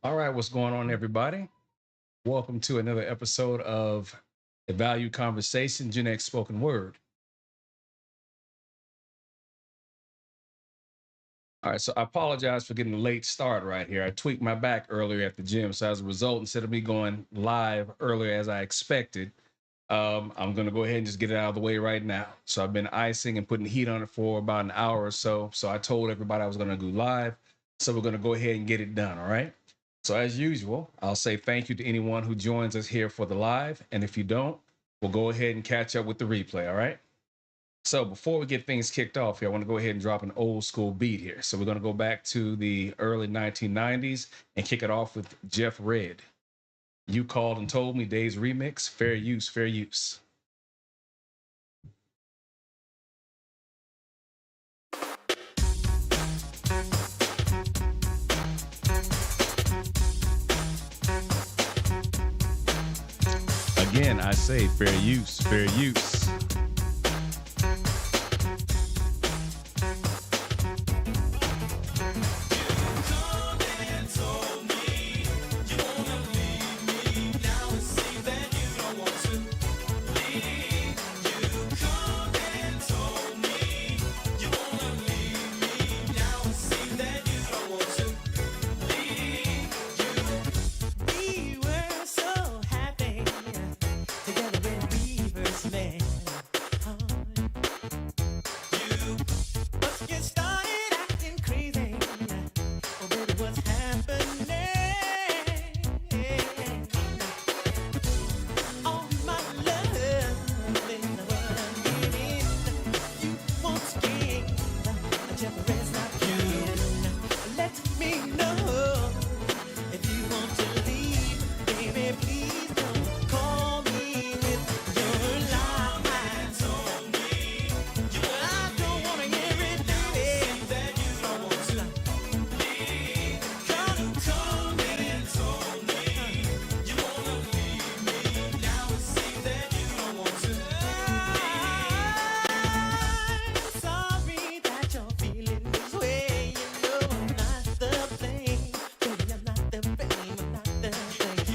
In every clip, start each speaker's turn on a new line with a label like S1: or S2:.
S1: All right, what's going on, everybody? Welcome to another episode of the Value Conversation, Gen X Spoken Word. All right, so I apologize for getting a late start right here. I tweaked my back earlier at the gym. So, as a result, instead of me going live earlier as I expected, I'm going to go ahead and just get it out of the way right now. So, I've been icing and putting heat on it for about an hour or so. So, I told everybody I was going to go live. So, we're going to go ahead and get it done. All right. So, as usual, I'll say thank you to anyone who joins us here for the live. And if you don't, we'll go ahead and catch up with the replay. All right. So before we get things kicked off here, I want to go ahead and drop an old school beat here. So we're going to go back to the early 1990s and kick it off with Jeff Redd. You Called and Told Me, Days remix, Fair Use, Fair Use. Again, I say fair use, fair use.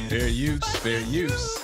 S1: Fair use, fair use.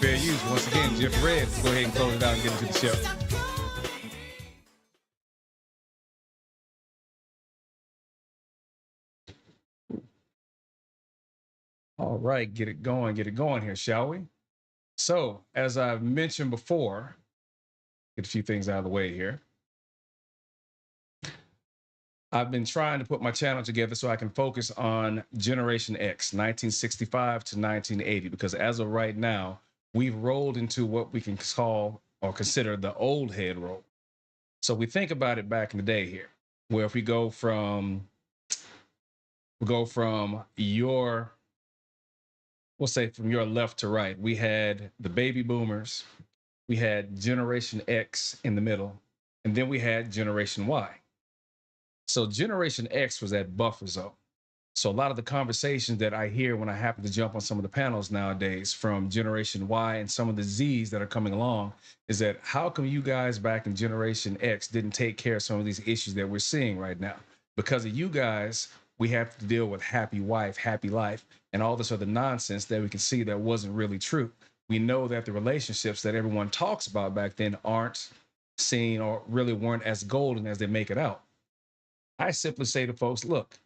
S1: Fair use. Once again, Jeff Redd. Let's go ahead and close it out and get into the show. All right, get it going here, shall we? So, as I've mentioned before, get a few things out of the way here. I've been trying to put my channel together so I can focus on Generation X, 1965 to 1980, because as of right now, we've rolled into what we can call or consider the old head roll. So we think about it back in the day here, where if we go from We'll go from we'll say from your left to right. We had the baby boomers, we had Generation X in the middle, and then we had Generation Y. So Generation X was that buffer zone. So a lot of the conversations that I hear when I happen to jump on some of the panels nowadays from Generation Y and some of the Zs that are coming along is that how come you guys back in Generation X didn't take care of some of these issues that we're seeing right now? Because of you guys, we have to deal with happy wife, happy life, and all this other nonsense that we can see that wasn't really true. We know that the relationships that everyone talks about back then aren't seen or really weren't as golden as they make it out. I simply say to folks, look,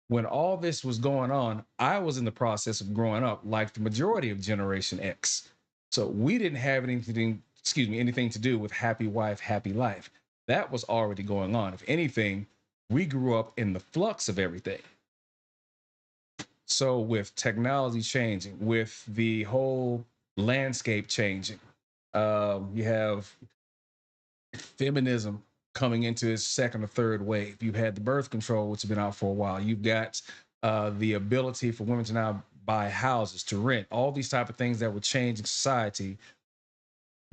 S1: when all this was going on, I was in the process of growing up like the majority of Generation X. So we didn't have anything to do with happy wife, happy life. That was already going on. If anything, we grew up in the flux of everything. So with technology changing, with the whole landscape changing, you have feminism coming into its second or third wave. You've had the birth control, which has been out for a while. You've got the ability for women to now buy houses, to rent, all these type of things that were changing society.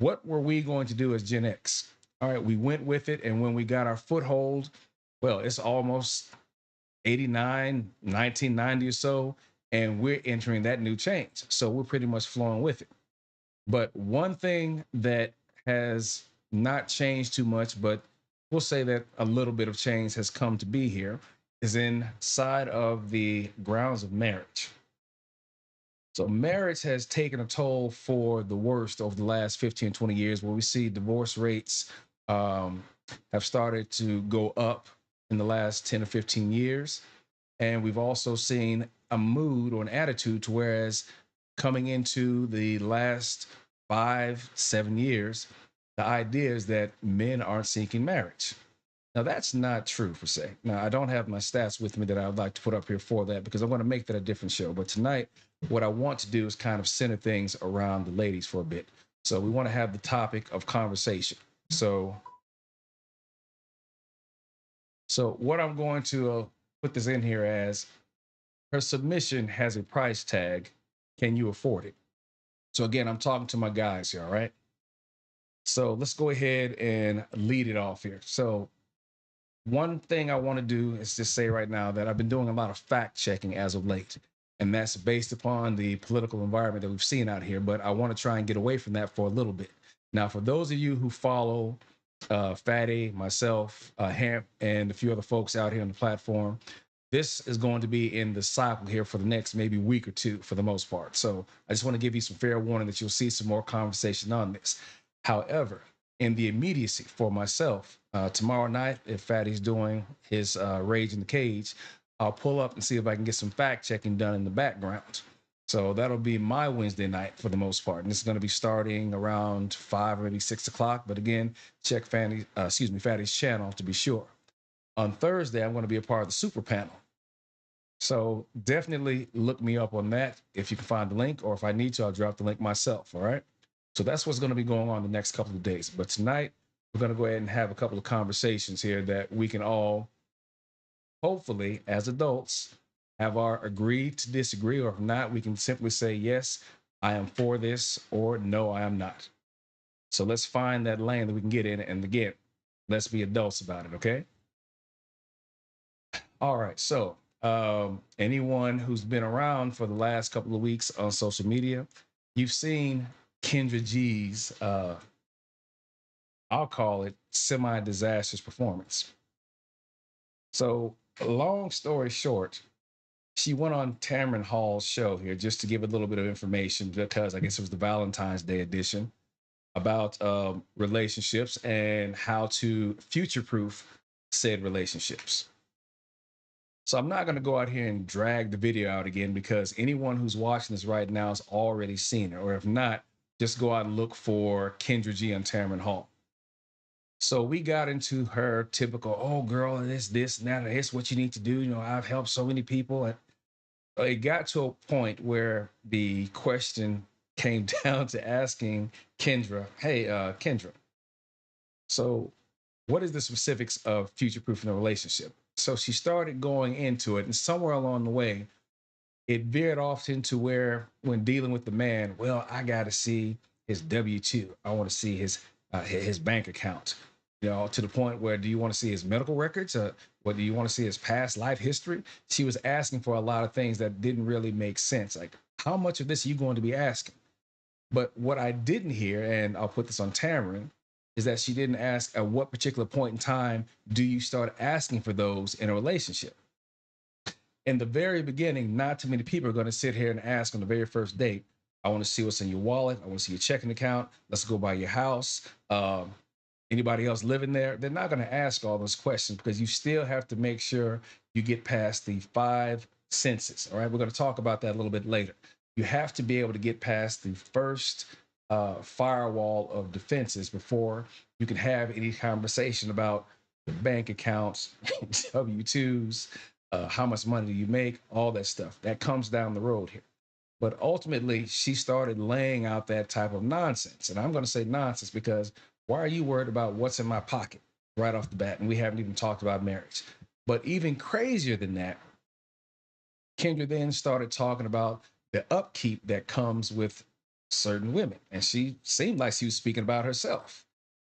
S1: What were we going to do as Gen X? All right, we went with it. And when we got our foothold, well, it's almost 89, 1990 or so, and we're entering that new change. So we're pretty much flowing with it. But one thing that has not changed too much, but we'll say that a little bit of change has come to be here, is inside of the grounds of marriage. So marriage has taken a toll for the worst over the last 15, 20 years, where we see divorce rates um, have started to go up in the last 10 or 15 years. And we've also seen a mood or an attitude to whereas coming into the last 5, 7 years, the idea is that men aren't seeking marriage. Now, that's not true per se. Now, I don't have my stats with me that I would like to put up here for that because I want to make that a different show. But tonight, what I want to do is kind of center things around the ladies for a bit. So we want to have the topic of conversation. So what I'm going to put this in here as her submission has a price tag. Can you afford it? So again, I'm talking to my guys here, all right? So let's go ahead and lead it off here. So one thing I want to do is just say right now that I've been doing a lot of fact checking as of late. And that's based upon the political environment that we've seen out here. But I want to try and get away from that for a little bit. Now, for those of you who follow Fatty, myself, Hamp, and a few other folks out here on the platform, this is going to be in the cycle here for the next maybe week or two for the most part. So I just want to give you some fair warning that you'll see some more conversation on this. However, in the immediacy for myself, tomorrow night, if Fatty's doing his Rage in the Cage, I'll pull up and see if I can get some fact checking done in the background. So that'll be my Wednesday night for the most part. And this is going to be starting around 5 or maybe 6 o'clock. But again, check Fatty's channel to be sure. On Thursday, I'm going to be a part of the super panel. So definitely look me up on that if you can find the link, or if I need to, I'll drop the link myself. All right. So that's what's going to be going on the next couple of days. But tonight, we're going to go ahead and have a couple of conversations here that we can all, hopefully, as adults, have our agree to disagree, or if not, we can simply say, yes, I am for this, or no, I am not. So let's find that lane that we can get in. And again, let's be adults about it. Okay. All right. So anyone who's been around for the last couple of weeks on social media, you've seen Kendra G's, I'll call it semi-disastrous performance. So long story short, she went on Tamron Hall's show here just to give a little bit of information because I guess it was the Valentine's Day edition about relationships and how to future-proof said relationships. So I'm not going to go out here and drag the video out again because anyone who's watching this right now has already seen it. Or if not, just go out and look for Kendra G on Tamron Hall. So we got into her typical, oh, girl, this, and that, and this, what you need to do. You know, I've helped so many people. And it got to a point where the question came down to asking Kendra, hey, Kendra, so what is the specifics of future-proofing a relationship? So she started going into it, and somewhere along the way, it veered off into where, when dealing with the man, well, I got to see his W-2. I want to see his bank account. You know, to the point where, do you want to see his medical records? What do you want to see his past life history? She was asking for a lot of things that didn't really make sense. Like, how much of this are you going to be asking? But what I didn't hear, and I'll put this on Tamron, is that she didn't ask at what particular point in time do you start asking for those in a relationship. In the very beginning, not too many people are going to sit here and ask on the very first date, I want to see what's in your wallet. I want to see your checking account. Let's go by your house. Anybody else living there? They're not going to ask all those questions because you still have to make sure you get past the five senses. All right. We're going to talk about that a little bit later. You have to be able to get past the first firewall of defenses before you can have any conversation about the bank accounts, W-2s, how much money do you make, all that stuff. That comes down the road here. But ultimately, she started laying out that type of nonsense. And I'm going to say nonsense because why are you worried about what's in my pocket right off the bat? And we haven't even talked about marriage. But even crazier than that, Kendra then started talking about the upkeep that comes with certain women. And she seemed like she was speaking about herself.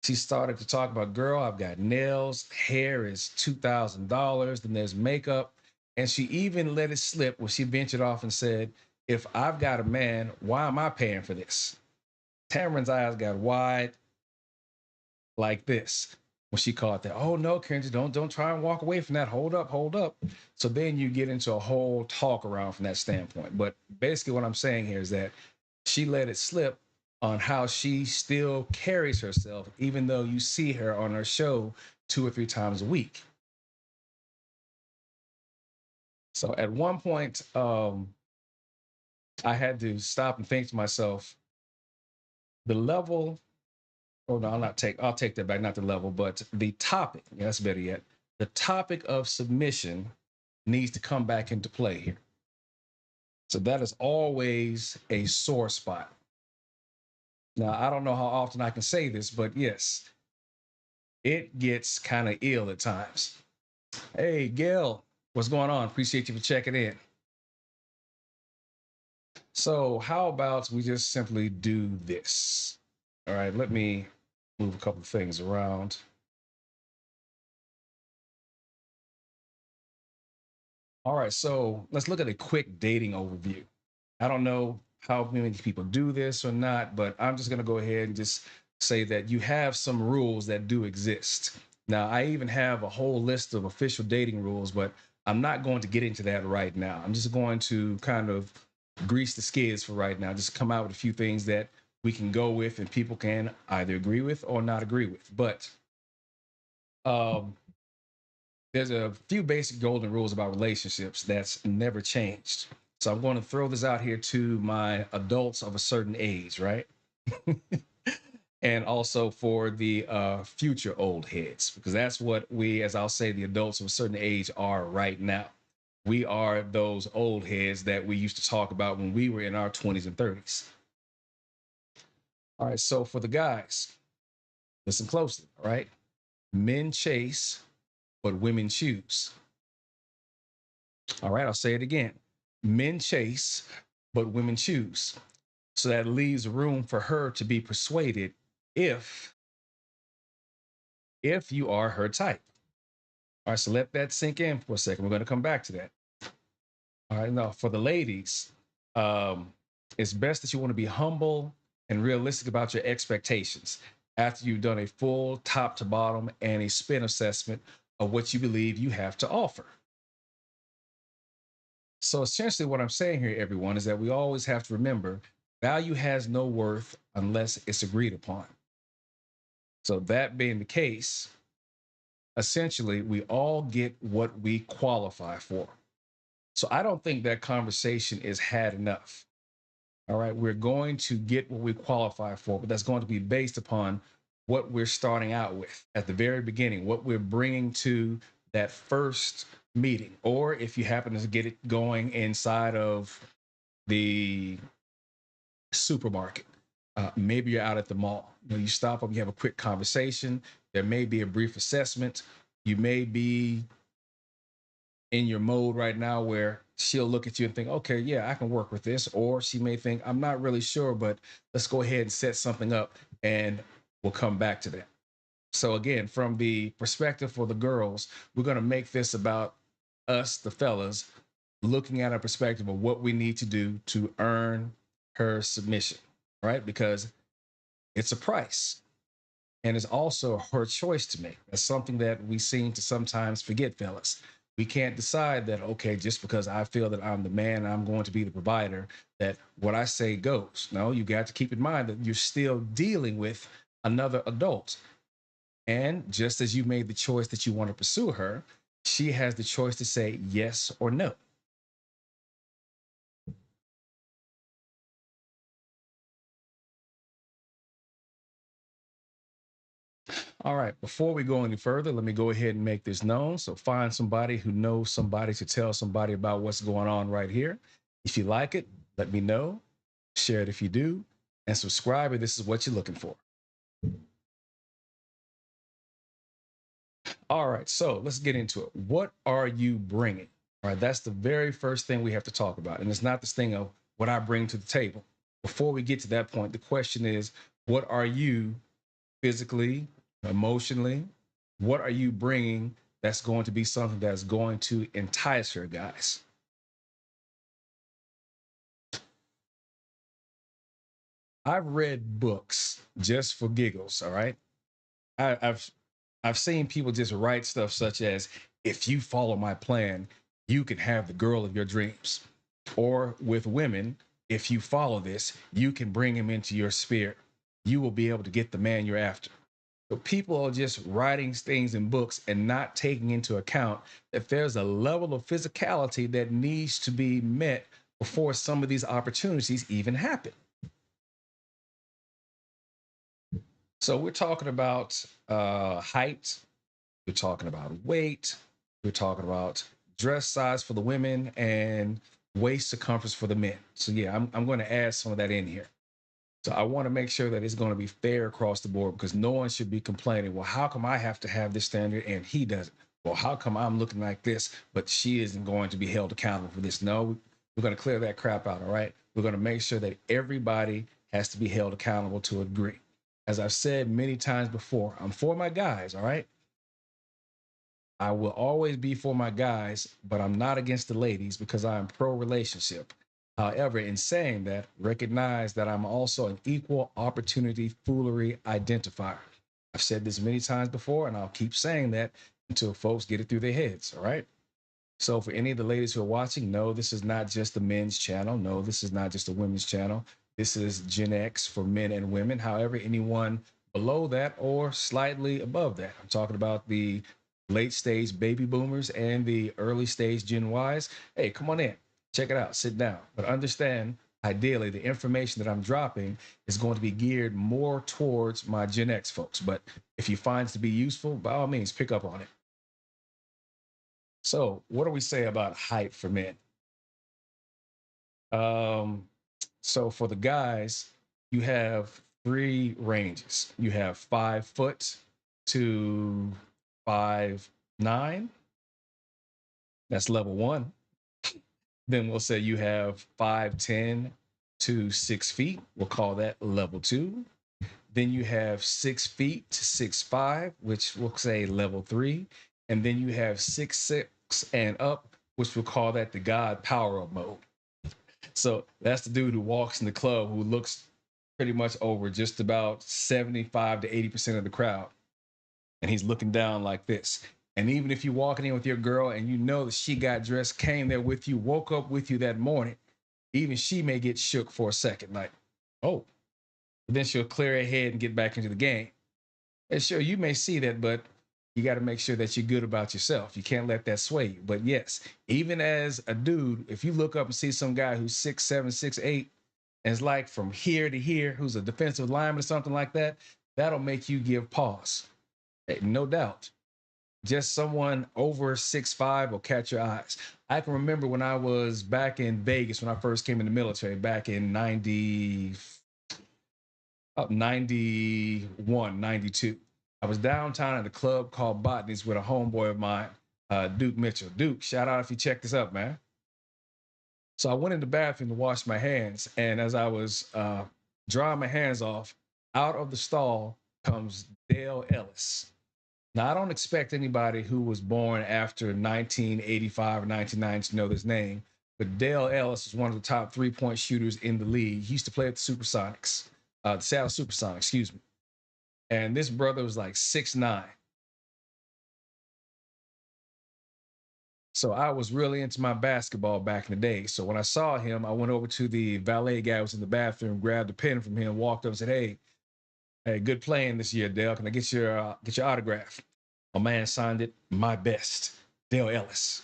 S1: She started to talk about, girl, I've got nails, hair is $2,000, then there's makeup. And she even let it slip when she ventured off and said, if I've got a man, why am I paying for this? Tamron's eyes got wide like this when she caught that. Oh no, Kendra, don't try and walk away from that. Hold up, hold up. So then you get into a whole talk around from that standpoint. But basically what I'm saying here is that she let it slip on how she still carries herself, even though you see her on her show 2 or 3 times a week. So at one point, I had to stop and think to myself, the level, oh no, I'll take that back, not the level, but the topic, yeah, that's better yet. The topic of submission needs to come back into play here. So that is always a sore spot. Now, I don't know how often I can say this, but yes, it gets kind of ill at times. Hey, Gail, what's going on? Appreciate you for checking in. So, how about we just simply do this? All right, let me move a couple of things around. All right, so let's look at a quick dating overview. I don't know how many people do this or not, but I'm just going to go ahead and just say that you have some rules that do exist. Now, I even have a whole list of official dating rules, but I'm not going to get into that right now. I'm just going to kind of grease the skids for right now, just come out with a few things that we can go with and people can either agree with or not agree with. But um, there's a few basic golden rules about relationships that's never changed. So I'm going to throw this out here to my adults of a certain age, right? And also for the future old heads, because that's what we, as I'll say, the adults of a certain age are right now. We are those old heads that we used to talk about when we were in our 20s and 30s. All right, so for the guys, listen closely, all right? Men chase, but women choose. All right, I'll say it again. Men chase, but women choose. So that leaves room for her to be persuaded if you are her type. All right, so let that sink in for a second. We're going to come back to that. All right, now for the ladies, um, it's best that you want to be humble and realistic about your expectations after you've done a full top to bottom and a spin assessment of what you believe you have to offer. So essentially, what I'm saying here, everyone, is that we always have to remember value has no worth unless it's agreed upon. So, that being the case, essentially, we all get what we qualify for. So, I don't think that conversation is had enough. All right. We're going to get what we qualify for, but that's going to be based upon what we're starting out with at the very beginning, what we're bringing to that first meeting, or if you happen to get it going inside of the supermarket. Maybe you're out at the mall. You know, you stop up, you have a quick conversation. There may be a brief assessment. You may be in your mode right now where she'll look at you and think, okay, yeah, I can work with this. Or she may think, I'm not really sure, but let's go ahead and set something up and we'll come back to that. So, again, from the perspective for the girls, we're going to make this about us, the fellas, looking at a perspective of what we need to do to earn her submission, right? Because it's a price and it's also her choice to make. That's something that we seem to sometimes forget, fellas. We can't decide that, okay, just because I feel that I'm the man, I'm going to be the provider, that what I say goes. No, you got to keep in mind that you're still dealing with another adult. And just as you made the choice that you want to pursue her, she has the choice to say yes or no. All right, before we go any further, let me go ahead and make this known. So find somebody who knows somebody to tell somebody about what's going on right here. If you like it, let me know. Share it if you do, and subscribe if this is what you're looking for. All right, so let's get into it. What are you bringing? All right, that's the very first thing we have to talk about. And it's not this thing of what I bring to the table. Before we get to that point, the question is, what are you physically, emotionally? What are you bringing that's going to be something that's going to entice her, guys? I've read books just for giggles. All right, I, I've I've seen people just write stuff such as, "If you follow my plan, you can have the girl of your dreams," or with women, "If you follow this, you can bring him into your sphere. You will be able to get the man you're after." So people are just writing things in books and not taking into account that there's a level of physicality that needs to be met before some of these opportunities even happen. So we're talking about height, we're talking about weight, we're talking about dress size for the women and waist circumference for the men. So yeah, I'm going to add some of that in here. So I want to make sure that it's going to be fair across the board because no one should be complaining, well, how come I have to have this standard and he doesn't? Well, how come I'm looking like this, but she isn't going to be held accountable for this? No, we're going to clear that crap out. All right. We're going to make sure that everybody has to be held accountable to a degree. As I've said many times before, I'm for my guys. All right. I will always be for my guys, but I'm not against the ladies because I am pro relationship. However, in saying that, recognize that I'm also an equal opportunity foolery identifier. I've said this many times before, and I'll keep saying that until folks get it through their heads. All right. So, for any of the ladies who are watching, no, this is not just the men's channel. No, this is not just a women's channel. This is Gen X for men and women. However, anyone below that or slightly above that, I'm talking about the late stage baby boomers and the early stage Gen Ys. Hey, come on in, check it out, sit down. But understand, ideally, the information that I'm dropping is going to be geared more towards my Gen X folks. But if you find it to be useful, by all means, pick up on it. So, what do we say about height for men? Um, so for the guys, you have three ranges. You have 5 foot to 5'9". That's level one. Then we'll say you have 5'10" to 6 feet. We'll call that level two. Then you have 6 feet to 6'5", which we'll say level three. And then you have 6'6" and up, which we'll call that the God power up mode. So that's the dude who walks in the club who looks pretty much over just about 75 to 80% of the crowd. And he's looking down like this. And even if you're walking in with your girl and you know that she got dressed, came there with you, woke up with you that morning, even she may get shook for a second, like, oh, but then she'll clear her head and get back into the game. And sure, you may see that, but you got to make sure that you're good about yourself. You can't let that sway you. But yes, even as a dude, if you look up and see some guy who's 6'7", 6'8", and it's like from here to here, who's a defensive lineman or something like that, that'll make you give pause. Hey, no doubt. Just someone over 6'5" will catch your eyes. I can remember when I was back in Vegas when I first came in the military back in 91, 92. I was downtown at a club called Botany's with a homeboy of mine. Duke Mitchell. Duke, shout out if you check this up, man. So I went in the bathroom to wash my hands, and as I was drying my hands off, out of the stall comes Dale Ellis. Now, I don't expect anybody who was born after 1985 or 1990 to know this name, but Dale Ellis is one of the top 3-point shooters in the league. He used to play at the Supersonics, the Seattle Supersonics, excuse me. And this brother was like 6'9". So I was really into my basketball back in the day. So when I saw him, I went over to the valet guy who was in the bathroom, grabbed a pen from him, walked up and said, hey, good playing this year, Dale. Can I get your autograph? My man signed it, my best, Dale Ellis.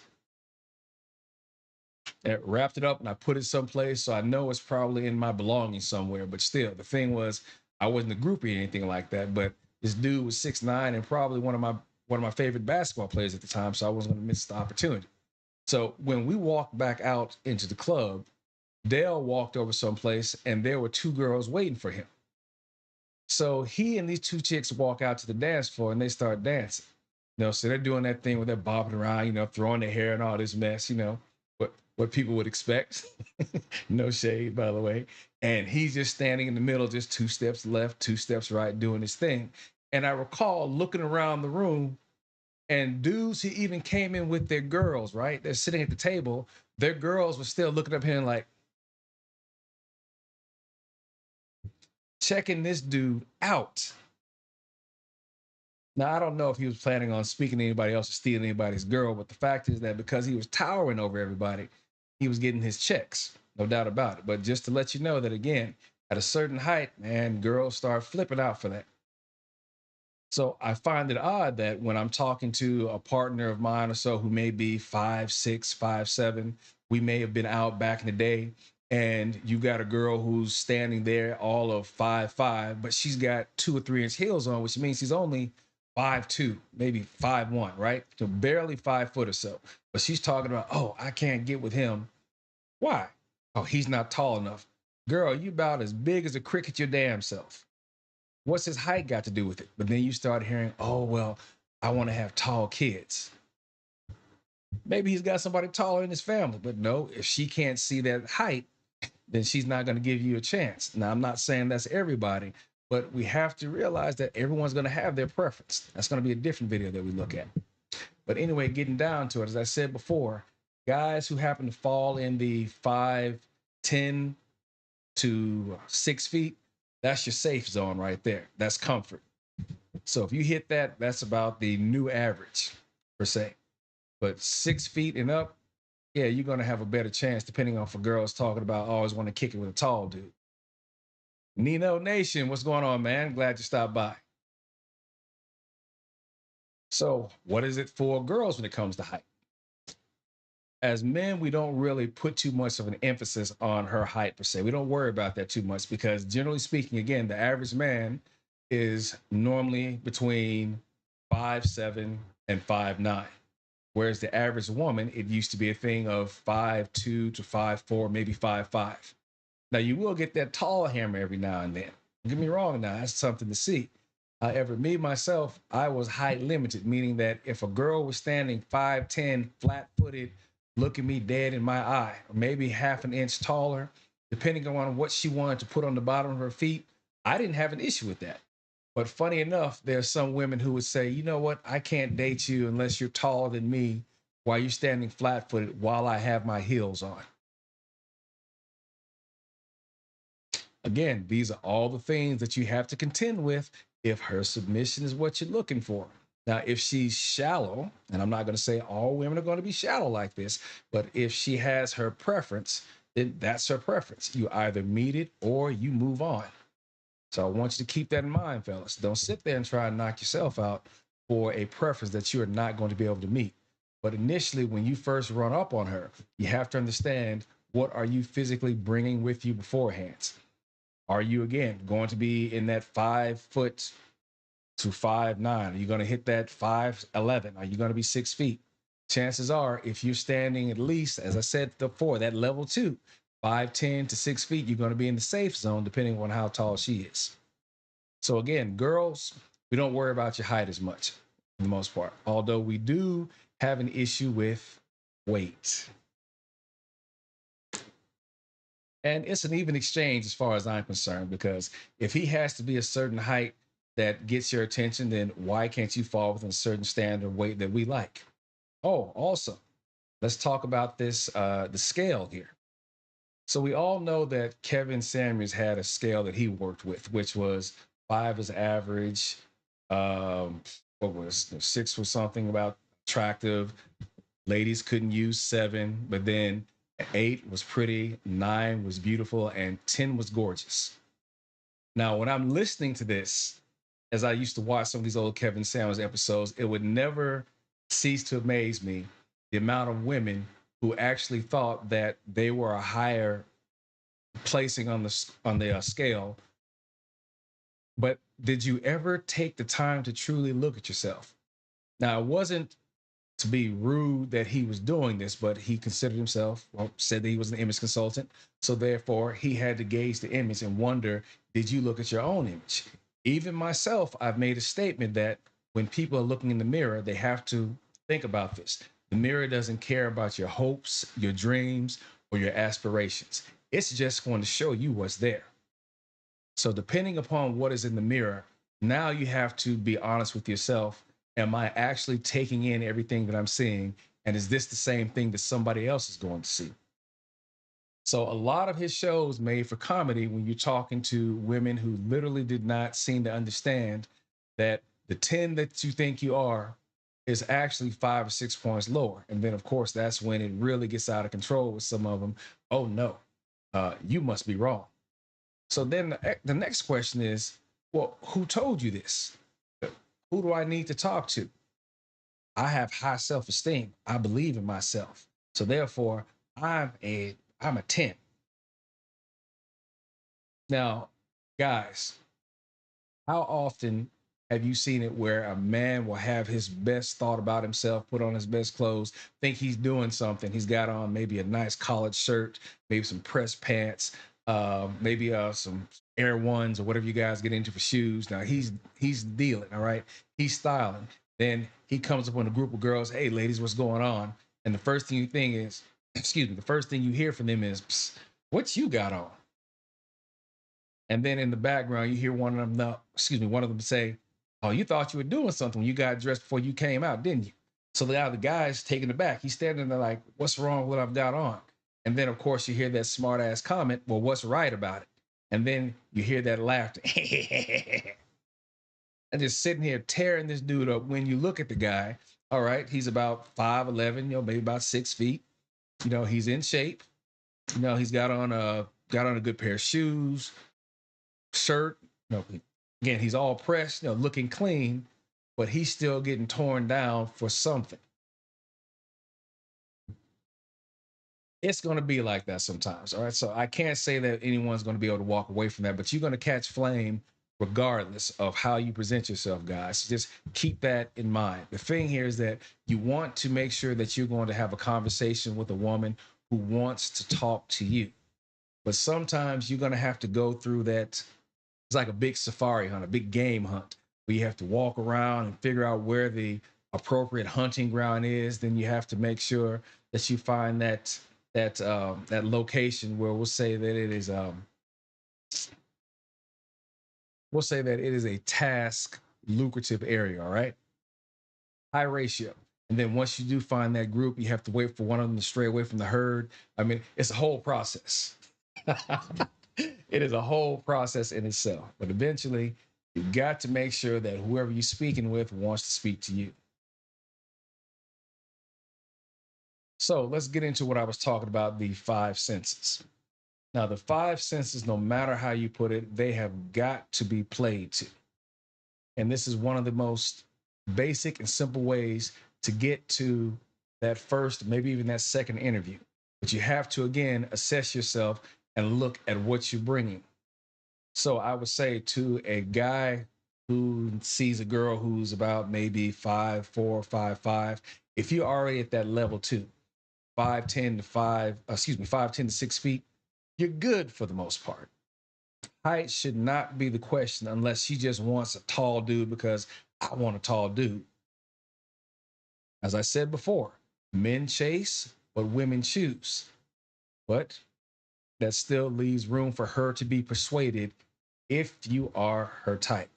S1: And wrapped it up and I put it someplace. So I know it's probably in my belongings somewhere. But still, the thing was, I wasn't a groupie or anything like that. But this dude was 6'9" and probably one of my favorite basketball players at the time. So I wasn't going to miss the opportunity. So when we walked back out into the club, Dale walked over someplace and there were two girls waiting for him. So he and these two chicks walk out to the dance floor and they start dancing. So they're doing that thing where they're bobbing around, throwing their hair and all this mess, what people would expect. No shade, by the way. And he's just standing in the middle, just 2 steps left, 2 steps right, doing his thing. And I recall looking around the room and dudes who even came in with their girls, right? They're sitting at the table. Their girls were still looking up here like, checking this dude out. Now, I don't know if he was planning on speaking to anybody else or stealing anybody's girl, but the fact is that because he was towering over everybody, he was getting his checks, no doubt about it. But just to let you know that, again, at a certain height, man, girls start flipping out for that. So I find it odd that when I'm talking to a partner of mine or so who may be 5'6", 5'7", we may have been out back in the day, and you got a girl who's standing there all of 5'5", but she's got 2 or 3 inch heels on, which means she's only 5'2", maybe 5'1", right? So barely 5 foot or so. But she's talking about, oh, I can't get with him. Why? Oh, he's not tall enough. Girl, you about as big as a cricket your damn self. What's his height got to do with it? But then you start hearing, oh, well, I want to have tall kids. Maybe he's got somebody taller in his family, but no, if she can't see that height, then she's not going to give you a chance. Now, I'm not saying that's everybody, but we have to realize that everyone's going to have their preference. That's going to be a different video that we look at. But anyway, getting down to it, as I said before, guys who happen to fall in the 5'10" to 6 feet, that's your safe zone right there. That's comfort. So if you hit that, that's about the new average per se. But 6 feet and up, yeah, you're going to have a better chance depending on if a girl's talking about always want to kick it with a tall dude. Nino Nation, what's going on, man? Glad you stopped by. So what is it for girls when it comes to height? As men, we don't really put too much of an emphasis on her height per se. We don't worry about that too much because generally speaking, again, the average man is normally between 5'7" and 5'9". Whereas the average woman, it used to be a thing of 5'2" to 5'4", maybe 5'5". Now you will get that tall hammer every now and then. Don't get me wrong now, that's something to see. However, me, myself, I was height limited, meaning that if a girl was standing 5'10", flat-footed, looking me dead in my eye, or maybe half an inch taller, depending on what she wanted to put on the bottom of her feet, I didn't have an issue with that. But funny enough, there's some women who would say, you know what, I can't date you unless you're taller than me while you're standing flat-footed while I have my heels on. Again, these are all the things that you have to contend with if her submission is what you're looking for. Now, if she's shallow, and I'm not going to say all women are going to be shallow like this, but if she has her preference, then that's her preference. You either meet it or you move on. So I want you to keep that in mind, fellas. Don't sit there and try and knock yourself out for a preference that you are not going to be able to meet. But initially, when you first run up on her, you have to understand, what are you physically bringing with you beforehand? Are you, again, going to be in that 5 foot to 5'9"? Are you going to hit that 5'11"? Are you going to be 6 feet? Chances are, if you're standing at least, as I said before, that level 2, 5'10" to 6 feet, you're going to be in the safe zone depending on how tall she is. So again, girls, we don't worry about your height as much for the most part. Although we do have an issue with weight. And it's an even exchange as far as I'm concerned, because if he has to be a certain height that gets your attention, then why can't you fall within a certain standard weight that we like? Oh, also, let's talk about this the scale here. So we all know that Kevin Samuels had a scale that he worked with, which was 5 as average, what was 6 was something about attractive, ladies couldn't use 7, but then 8 was pretty, 9 was beautiful, and 10 was gorgeous. Now, when I'm listening to this, as I used to watch some of these old Kevin Samuels episodes, it would never cease to amaze me the amount of women who actually thought that they were a higher placing on the scale. But did you ever take the time to truly look at yourself? Now, it wasn't to be rude that he was doing this, but he considered himself, well, said that he was an image consultant. So therefore, he had to gauge the image and wonder, did you look at your own image? Even myself, I've made a statement that when people are looking in the mirror, they have to think about this. The mirror doesn't care about your hopes, your dreams, or your aspirations. It's just going to show you what's there. So, depending upon what is in the mirror, now you have to be honest with yourself. Am I actually taking in everything that I'm seeing? And is this the same thing that somebody else is going to see? So, a lot of his shows made for comedy when you're talking to women who literally did not seem to understand that the 10 that you think you are is actually 5 or 6 points lower. And then, of course, that's when it really gets out of control with some of them. Oh, no, you must be wrong. So then the next question is, well, who told you this? Who do I need to talk to? I have high self-esteem. I believe in myself. So therefore, I'm a 10. Now, guys, how often have you seen it where a man will have his best thought about himself, put on his best clothes, think he's doing something? He's got on maybe a nice collared shirt, maybe some pressed pants, maybe some Air Ones or whatever you guys get into for shoes. Now he's dealing, all right. He's styling. Then he comes up on a group of girls. Hey, ladies, what's going on? And the first thing you think is, excuse me, the first thing you hear from them is, what you got on? And then in the background, you hear one of them, no, excuse me, one of them say, "Oh, you thought you were doing something when you got dressed before you came out, didn't you?" So the guy's taken aback. He's standing there like, "What's wrong with what I've got on?" And then, of course, you hear that smart ass comment, "Well, what's right about it?" And then you hear that laughter. And just sitting here tearing this dude up. When you look at the guy, all right, he's about 5'11, maybe about 6 feet. He's in shape. He's got on a good pair of shoes, shirt. Again, he's all pressed, looking clean, but he's still getting torn down for something. It's going to be like that sometimes. All right. So I can't say that anyone's going to be able to walk away from that, but you're going to catch flame regardless of how you present yourself, guys. So just keep that in mind. The thing here is that you want to make sure that you're going to have a conversation with a woman who wants to talk to you. But sometimes you're going to have to go through that. It's like a big safari hunt, a big game hunt, where you have to walk around and figure out where the appropriate hunting ground is. Then you have to make sure that you find that location where we'll say that it is a task lucrative area. All right, high ratio. And then once you do find that group, you have to wait for one of them to stray away from the herd. I mean, it's a whole process. It is a whole process in itself. But eventually, you got to make sure that whoever you're speaking with wants to speak to you. So let's get into what I was talking about, the five senses. Now, the five senses, no matter how you put it, they have got to be played to. And this is one of the most basic and simple ways to get to that first, maybe even that second interview. But you have to, again, assess yourself and look at what you're bringing. So I would say to a guy who sees a girl who's about maybe 5'4", 5'5", if you're already at that level too, 5'10" to 5'10" to 6 feet, you're good for the most part. Height should not be the question unless she just wants a tall dude because I want a tall dude. As I said before, men chase, but women choose. But that still leaves room for her to be persuaded if you are her type.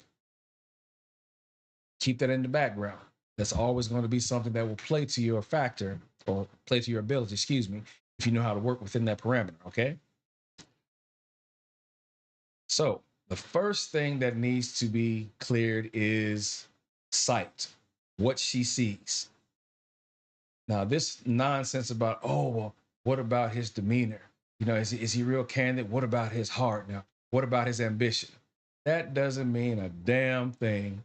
S1: Keep that in the background. That's always going to be something that will play to your factor or play to your ability, excuse me, if you know how to work within that parameter, okay? So, the first thing that needs to be cleared is sight, what she sees. Now, this nonsense about, oh, well, what about his demeanor? You know, is he real candid? What about his heart? Now, what about his ambition? That doesn't mean a damn thing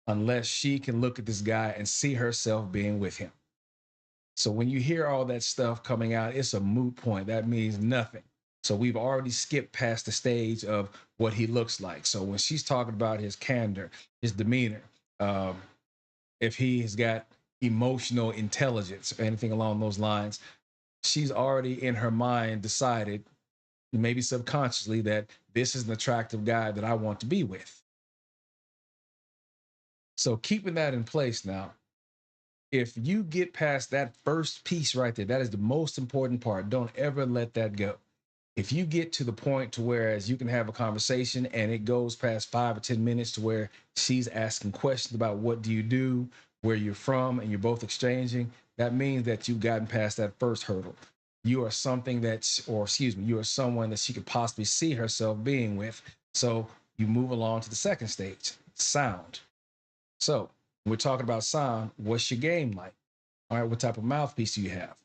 S1: unless she can look at this guy and see herself being with him. So when you hear all that stuff coming out, it's a moot point. That means nothing. So we've already skipped past the stage of what he looks like. So when she's talking about his candor, his demeanor, um, if he has got emotional intelligence or anything along those lines, she's already in her mind decided, maybe subconsciously, that this is an attractive guy that I want to be with. So keeping that in place now, if you get past that first piece right there, that is the most important part. Don't ever let that go. If you get to the point to whereas you can have a conversation and it goes past 5 or 10 minutes to where she's asking questions about what do you do, where you're from, and you're both exchanging, that means that you've gotten past that first hurdle. You are something that's, or excuse me, you are someone that she could possibly see herself being with. So you move along to the second stage, sound. So we're talking about sound. What's your game like? All right, what type of mouthpiece do you have?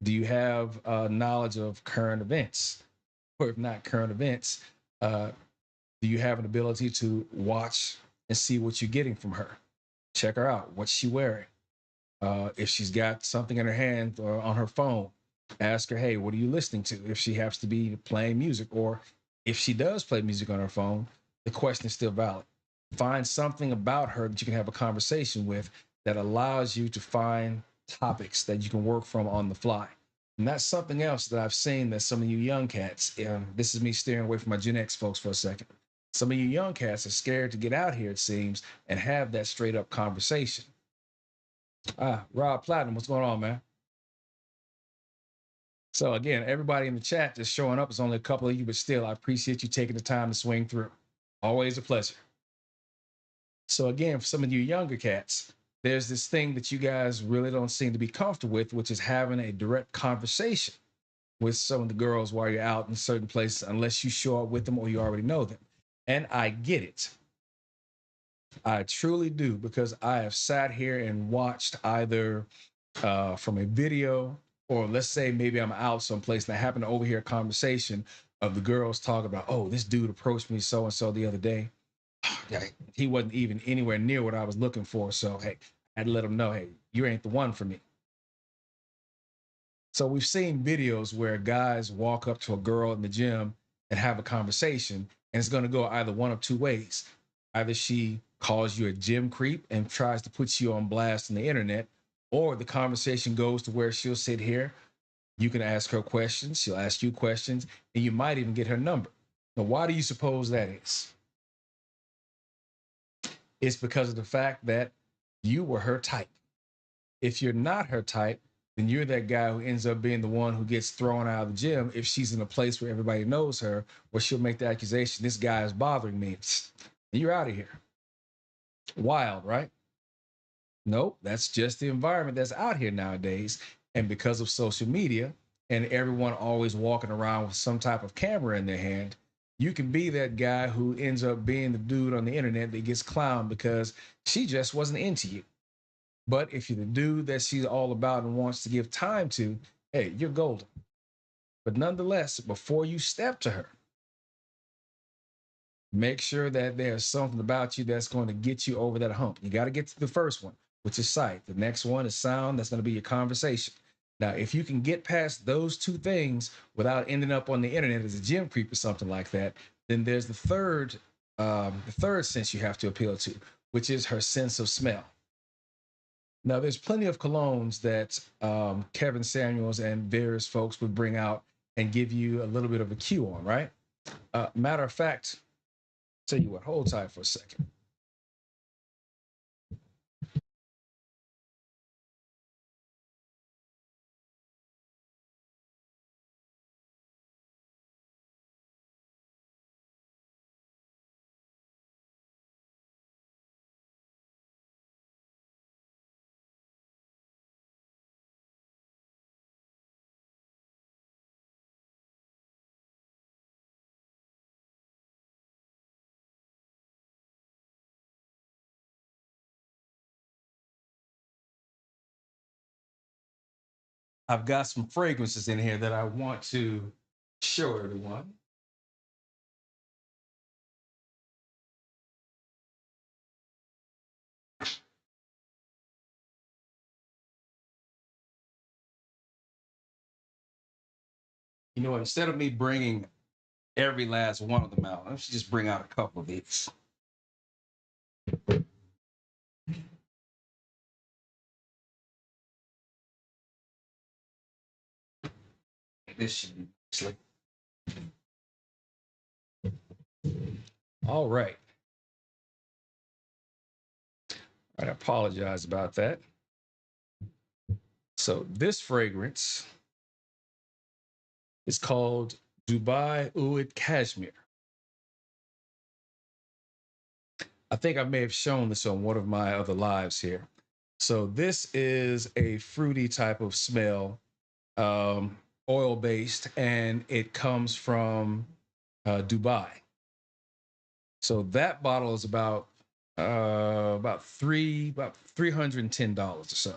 S1: Do you have knowledge of current events? Or if not current events, uh, do you have an ability to watch and see what you're getting from her? Check her out. What's she wearing? If she's got something in her hand or on her phone, ask her, hey, what are you listening to? If she happens to be playing music, or if she does play music on her phone, the question is still valid. Find something about her that you can have a conversation with that allows you to find topics that you can work from on the fly. And that's something else that I've seen that some of you young cats, this is me steering away from my Gen X folks for a second. Some of you young cats are scared to get out here, it seems, and have that straight up conversation. Rob Platinum, what's going on, man? So again, everybody in the chat just showing up. It's only a couple of you, but still, I appreciate you taking the time to swing through. Always a pleasure. So again, for some of you younger cats, there's this thing that you guys really don't seem to be comfortable with, which is having a direct conversation with some of the girls while you're out in certain places, unless you show up with them or you already know them. And I get it. I truly do, because I have sat here and watched either from a video, or let's say maybe I'm out someplace and I happen to overhear a conversation of the girls talk about, oh, this dude approached me so and so the other day. He wasn't even anywhere near what I was looking for. So, hey, I had to let him know, hey, you ain't the one for me. So we've seen videos where guys walk up to a girl in the gym and have a conversation, and it's going to go either one of two ways. Either she calls you a gym creep and tries to put you on blast on the internet, or the conversation goes to where she'll sit here. You can ask her questions, she'll ask you questions, and you might even get her number. Now, why do you suppose that is? It's because of the fact that you were her type. If you're not her type, then you're that guy who ends up being the one who gets thrown out of the gym if she's in a place where everybody knows her, where she'll make the accusation, this guy is bothering me. And you're out of here. Wild, right? Nope, that's just the environment that's out here nowadays. And because of social media and everyone always walking around with some type of camera in their hand, you can be that guy who ends up being the dude on the internet that gets clowned because she just wasn't into you. But if you're the dude that she's all about and wants to give time to, hey, you're golden. But nonetheless, before you step to her, make sure that there's something about you that's going to get you over that hump. You got to get to the first one, which is sight. The next one is sound. That's going to be your conversation. Now, if you can get past those two things without ending up on the internet as a gym creep or something like that, then there's the third sense you have to appeal to, which is her sense of smell. Now, there's plenty of colognes that Kevin Samuels and various folks would bring out and give you a little bit of a cue on, right? Matter of fact, tell you what, hold tight for a second. I've got some fragrances in here that I want to show everyone. You know, instead of me bringing every last one of them out, let's just bring out a couple of these. This should be slick. All right. I apologize about that. So this fragrance is called Dubai Oud Cashmere. I think I may have shown this on one of my other lives here. So this is a fruity type of smell, oil based, and it comes from Dubai. So that bottle is about $310 or so.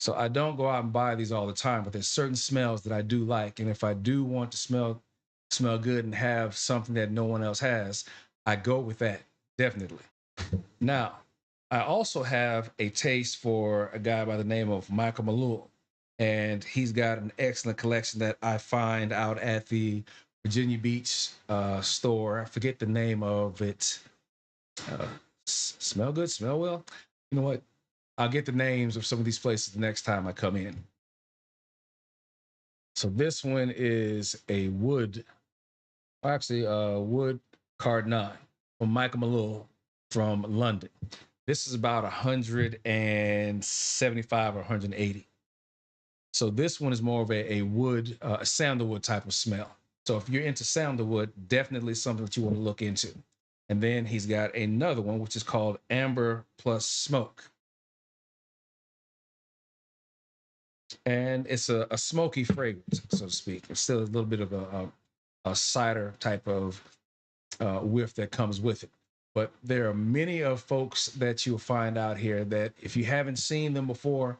S1: So I don't go out and buy these all the time, but there's certain smells that I do like, and if I do want to smell good and have something that no one else has, I go with that definitely. Now, I also have a taste for a guy by the name of Michael Malul, and he's got an excellent collection that I find out at the Virginia Beach store. I forget the name of it. Uh, smell good, smell well. You know what? I'll get the names of some of these places the next time I come in. So this one is a wood, actually, wood Cardinal from Michael Malul from London. This is about 175 or 180. So this one is more of a wood, a sandalwood type of smell. So if you're into sandalwood, definitely something that you want to look into. And then he's got another one, which is called Amber Plus Smoke. And it's a smoky fragrance, so to speak. It's still a little bit of a cider type of whiff that comes with it. But there are many of folks that you'll find out here that if you haven't seen them before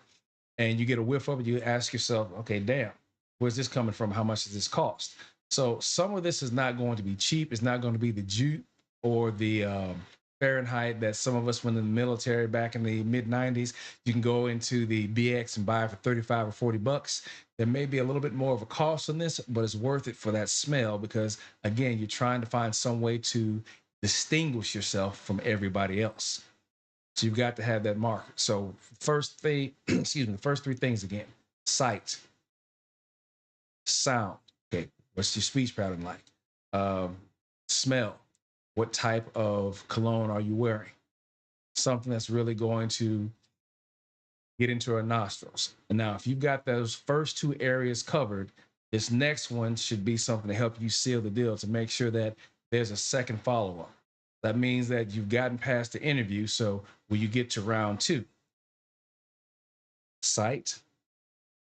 S1: and you get a whiff of it, you ask yourself, okay, damn, where's this coming from? How much does this cost? So some of this is not going to be cheap. It's not going to be the jute or the Fahrenheit that some of us went in the military back in the mid 90s. You can go into the BX and buy it for 35 or 40 bucks. There may be a little bit more of a cost on this, but it's worth it for that smell because, again, you're trying to find some way to distinguish yourself from everybody else. So you've got to have that marker. So first thing, excuse me, the first three things again: sight, sound. Okay, what's your speech pattern like? Smell. What type of cologne are you wearing? Something that's really going to get into our nostrils. And now, if you've got those first two areas covered, this next one should be something to help you seal the deal to make sure that there's a second follow up. That means that you've gotten past the interview. So when you get to round two, sight,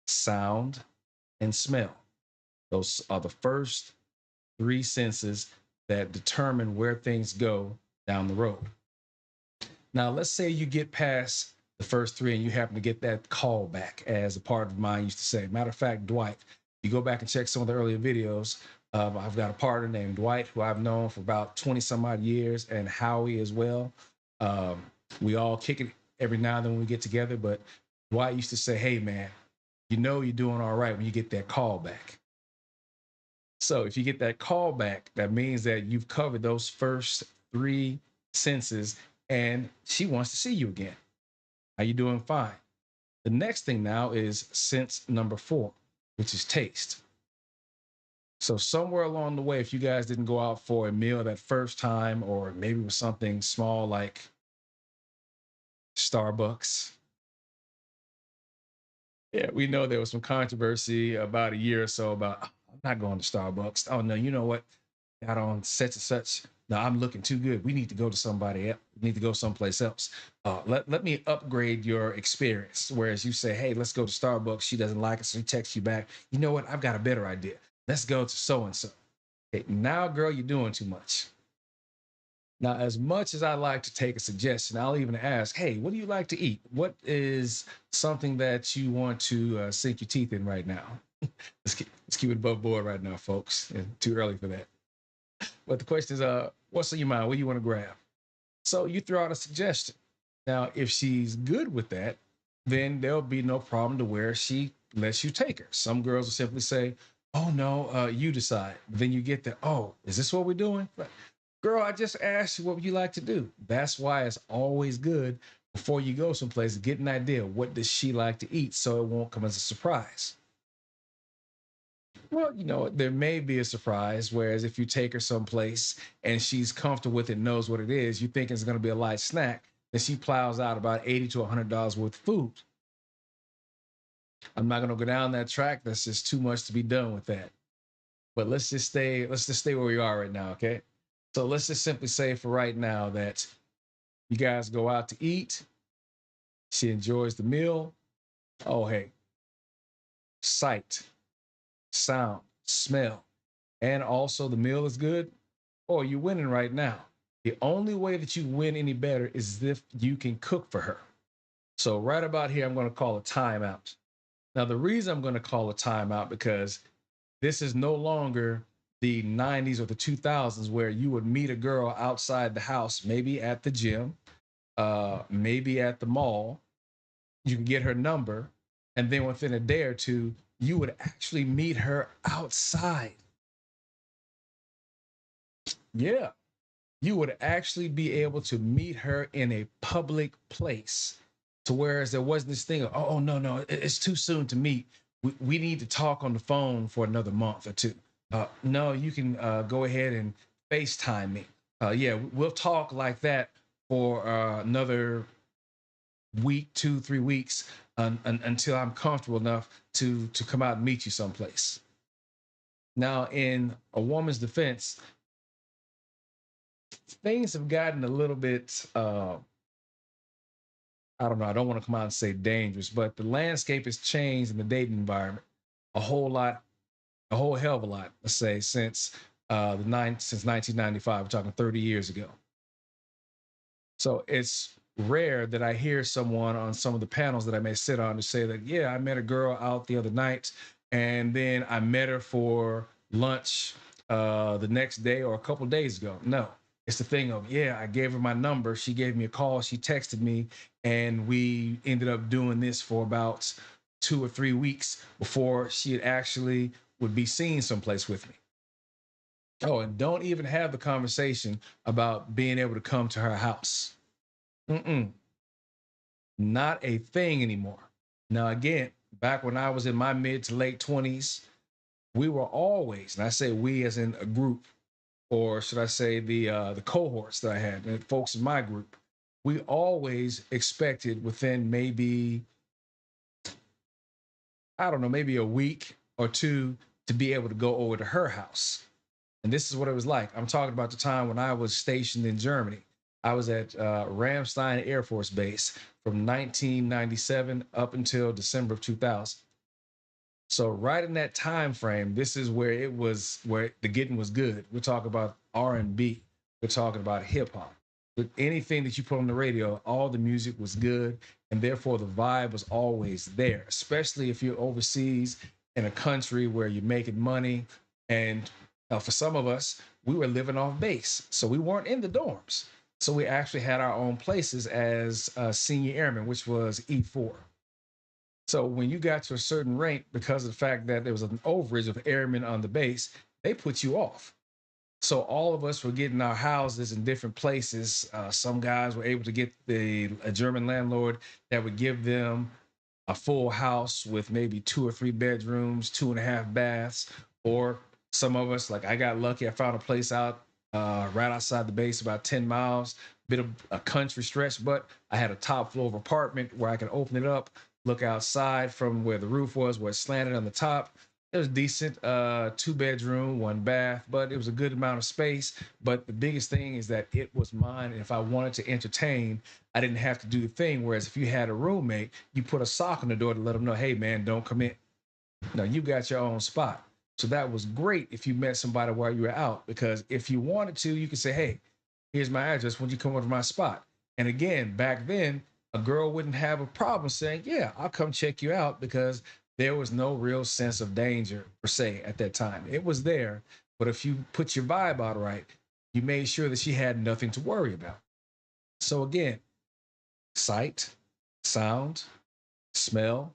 S1: sound, and smell. Those are the first three senses that determine where things go down the road. Now, let's say you get past the first three and you happen to get that call back, as a partner of mine used to say. Matter of fact, Dwight, you go back and check some of the earlier videos. I've got a partner named Dwight who I've known for about 20 some odd years, and Howie as well. We all kick it every now and then when we get together, but Dwight used to say, hey, man, you know you're doing all right when you get that call back. So if you get that call back, that means that you've covered those first three senses and she wants to see you again. Are you doing fine? The next thing now is sense number four, which is taste. So somewhere along the way, if you guys didn't go out for a meal that first time, or maybe it was something small like Starbucks. Yeah, we know there was some controversy about a year or so about, "Oh, I'm not going to Starbucks. Oh no, you know what? Got on such and such. No, I'm looking too good. We need to go to somebody else. We need to go someplace else. Let me upgrade your experience." Whereas you say, hey, let's go to Starbucks. She doesn't like it. So she texts you back. You know what? I've got a better idea. Let's go to so and so. Okay, now, girl, you're doing too much. Now, as much as I like to take a suggestion, I'll even ask, hey, what do you like to eat? What is something that you want to sink your teeth in right now? Let's keep it above board right now, folks. It's too early for that. But the question is, what's on your mind? What do you want to grab? So you throw out a suggestion. Now, if she's good with that, then there'll be no problem to where she lets you take her. Some girls will simply say, "Oh no, you decide." Then you get the, "Oh, is this what we're doing?" Girl, I just asked you what would you like to do. That's why it's always good before you go someplace to get an idea. What does she like to eat so it won't come as a surprise? Well, there may be a surprise, whereas if you take her someplace and she's comfortable with it, knows what it is, you think it's going to be a light snack, then she plows out about 80 to $100 worth of food. I'm not going to go down that track. That's just too much to be done with that. But let's just stay where we are right now, okay? So let's just simply say for right now that you guys go out to eat, she enjoys the meal. Oh, hey, sight, sound, smell, and also the meal is good. Oh, you're winning right now. The only way that you win any better is if you can cook for her. So right about here, I'm going to call a timeout. Now, the reason I'm going to call a timeout because this is no longer the 90s or the 2000s where you would meet a girl outside the house, maybe at the gym, maybe at the mall. You can get her number, and then within a day or two, you would actually meet her outside. Yeah, you would actually be able to meet her in a public place. To whereas there wasn't this thing of, oh, no, no, it's too soon to meet. We need to talk on the phone for another month or two. No, you can go ahead and FaceTime me. Yeah, we'll talk like that for another week, 2, 3 weeks, until I'm comfortable enough to come out and meet you someplace. Now, in a woman's defense, things have gotten a little bit I don't know, I don't want to come out and say dangerous, but the landscape has changed in the dating environment a whole lot, a whole hell of a lot, let's say, since 1995. We're talking 30 years ago. So it's rare that I hear someone on some of the panels that I may sit on to say that, yeah, I met a girl out the other night and then I met her for lunch the next day or a couple days ago. No, it's the thing of, yeah, I gave her my number. She gave me a call. She texted me and we ended up doing this for about 2 or 3 weeks before she had actually would be seen someplace with me. Oh, and don't even have the conversation about being able to come to her house. Mm-mm, not a thing anymore. Now, again, back when I was in my mid to late 20s, we were always, and I say we as in a group, or should I say the cohorts that I had, and folks in my group, we always expected within maybe, I don't know, maybe a week or two to be able to go over to her house. And this is what it was like. I'm talking about the time when I was stationed in Germany. I was at Ramstein Air Force Base from 1997 up until December of 2000. So right in that time frame, this is where the getting was good. We're talking about R&B. We're talking about hip hop. But anything that you put on the radio, all the music was good, and therefore the vibe was always there. Especially if you're overseas in a country where you're making money, and for some of us, we were living off base, so we weren't in the dorms. So we actually had our own places as senior airmen, which was E4. So when you got to a certain rank, because of the fact that there was an overage of airmen on the base, they put you off. So all of us were getting our houses in different places. Some guys were able to get a German landlord that would give them a full house with maybe 2 or 3 bedrooms, 2.5 baths, or some of us, like I got lucky, I found a place out right outside the base, about 10 miles, bit of a country stretch, but I had a top floor of apartment where I could open it up, look outside from where the roof was, where it slanted on the top. It was decent, 2 bedroom, 1 bath, but it was a good amount of space. But the biggest thing is that it was mine. And if I wanted to entertain, I didn't have to do the thing. Whereas if you had a roommate, you put a sock on the door to let them know, hey man, don't come in. No, you got your own spot. So that was great if you met somebody while you were out, because if you wanted to, you could say, hey, Here's my address. When you come over to my spot? And again, back then, a girl wouldn't have a problem saying, yeah, I'll come check you out, because there was no real sense of danger per se at that time. It was there, but if you put your vibe out right, you made sure that she had nothing to worry about. So again, sight, sound, smell.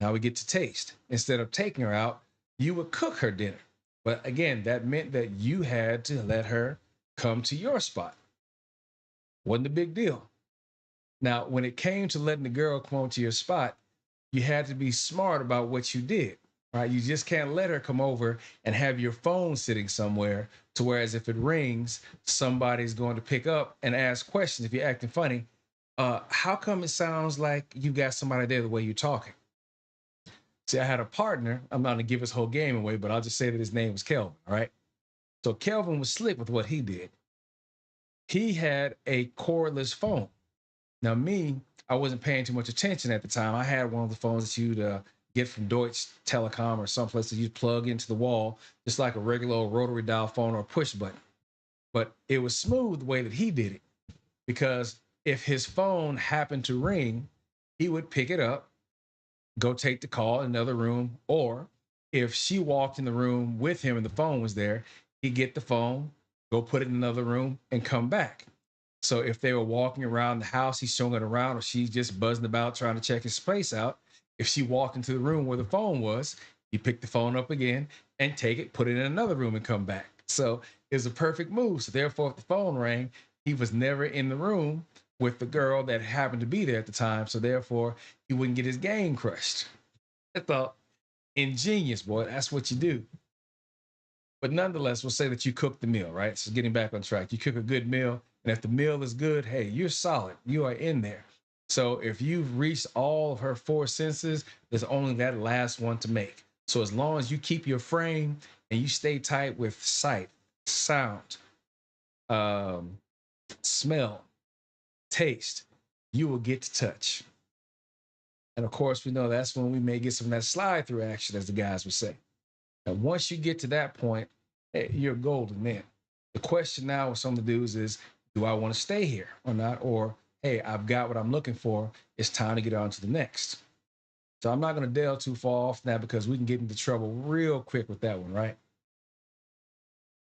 S1: Now we get to taste. Instead of taking her out, you would cook her dinner. But again, that meant that you had to let her come to your spot. Wasn't a big deal. Now, when it came to letting the girl come over to your spot, you had to be smart about what you did, right? You just can't let her come over and have your phone sitting somewhere, to whereas if it rings, somebody's going to pick up and ask questions. If you're acting funny, how come it sounds like you got somebody there the way you're talking? See, I had a partner. I'm not gonna give his whole game away, but I'll just say that his name was Kelvin. All right. So Kelvin was slick with what he did. He had a cordless phone. Now, me, I wasn't paying too much attention at the time. I had one of the phones that you'd get from Deutsche Telekom or someplace that you plug into the wall, just like a regular old rotary dial phone or push button. But it was smooth the way that he did it, because if his phone happened to ring, he would pick it up, go take the call in another room, or if she walked in the room with him and the phone was there, he'd get the phone, go put it in another room, and come back. So if they were walking around the house, he's showing it around, or she's just buzzing about trying to check his space out. If she walked into the room where the phone was, he picked the phone up again and take it, put it in another room, and come back. So it was a perfect move. So therefore, if the phone rang, he was never in the room with the girl that happened to be there at the time. So therefore, he wouldn't get his game crushed. I thought, ingenious, boy. That's what you do. But nonetheless, we'll say that you cook the meal, right? So getting back on track, you cook a good meal. And if the meal is good, hey, you're solid. You are in there. So if you've reached all of her four senses, there's only that last one to make. So as long as you keep your frame and you stay tight with sight, sound, um, smell, taste, you will get to touch. And of course, we know that's when we may get some of that slide through action, as the guys would say. And once you get to that point, hey, you're golden then. The question now with some of the dudes is, do I want to stay here or not? Or, hey, I've got what I'm looking for. It's time to get on to the next. So I'm not going to delve too far off now, because we can get into trouble real quick with that one, right?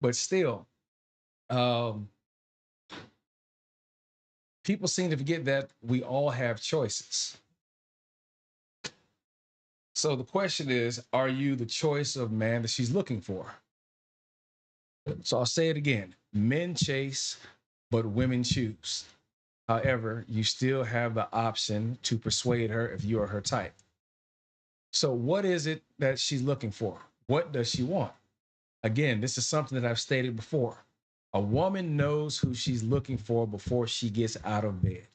S1: But still, um, people seem to forget that we all have choices. So the question is, are you the choice of man that she's looking for? So I'll say it again. Men chase, but women choose. However, you still have the option to persuade her if you are her type. So, what is it that she's looking for? What does she want? Again, this is something that I've stated before. A woman knows who she's looking for before she gets out of bed.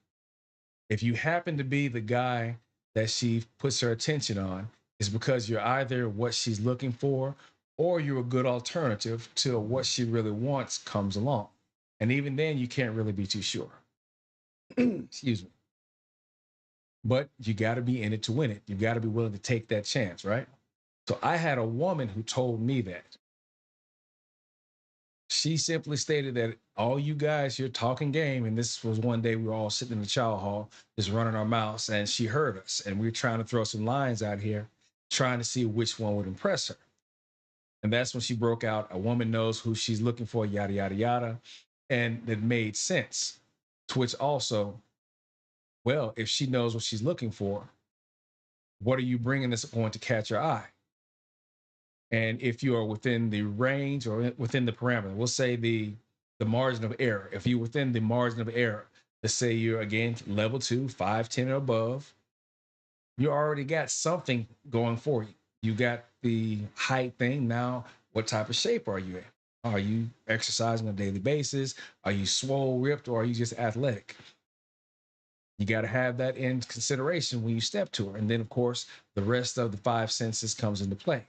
S1: If you happen to be the guy that she puts her attention on, it's because you're either what she's looking for, or you're a good alternative to what she really wants comes along. And even then, you can't really be too sure. Excuse me. But you got to be in it to win it. You got to be willing to take that chance, right? So I had a woman who told me that. She simply stated that all you guys, you're talking game. And this was one day we were all sitting in the chow hall, just running our mouths, and she heard us. And we were trying to throw some lines out here, trying to see which one would impress her. And that's when she broke out, a woman knows who she's looking for, yada, yada, yada. And it made sense. To which also, well, if she knows what she's looking for, what are you bringing that's going to catch her eye? And if you are within the range or within the parameter, we'll say the margin of error. If you're within the margin of error, let's say you're again level 2, 5'10" or above, you already got something going for you. You got the height thing. Now, what type of shape are you in? Are you exercising on a daily basis? Are you swole, ripped, or are you just athletic? You got to have that in consideration when you step to her. And then, of course, the rest of the five senses comes into play.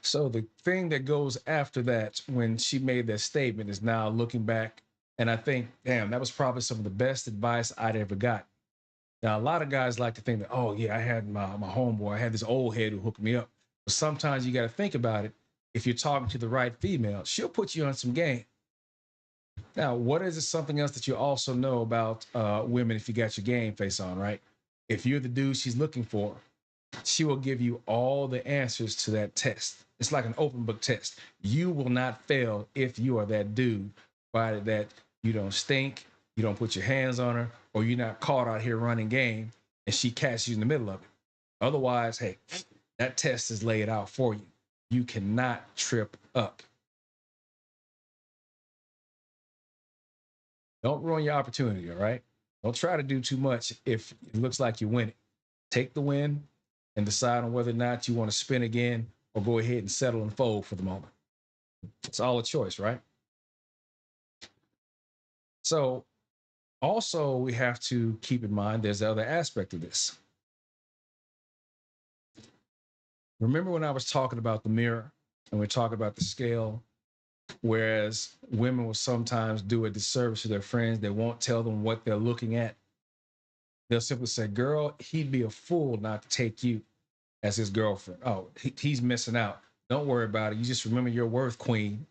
S1: So the thing that goes after that, when she made that statement, is now looking back, and I think, damn, that was probably some of the best advice I'd ever got. Now, a lot of guys like to think that, oh yeah, I had my homeboy, I had this old head who hooked me up. But sometimes you got to think about it. if you're talking to the right female, she'll put you on some game. Now, what is it something else that you also know about women if you got your game face on, right? If you're the dude she's looking for, she will give you all the answers to that test. It's like an open book test. You will not fail if you are that dude, provided that you don't stink, you don't put your hands on her, or you're not caught out here running game and she catches you in the middle of it. Otherwise, hey, that test is laid out for you. You cannot trip up. Don't ruin your opportunity, all right? Don't try to do too much if it looks like you're winning. Take the win and decide on whether or not you want to spin again or go ahead and settle and fold for the moment. It's all a choice, right? So, also, we have to keep in mind there's the other aspect of this. Remember when I was talking about the mirror and we're talking about the scale, whereas women will sometimes do a disservice to their friends, they won't tell them what they're looking at. They'll simply say, girl, he'd be a fool not to take you as his girlfriend. Oh, he's missing out. Don't worry about it. You just remember your worth, queen.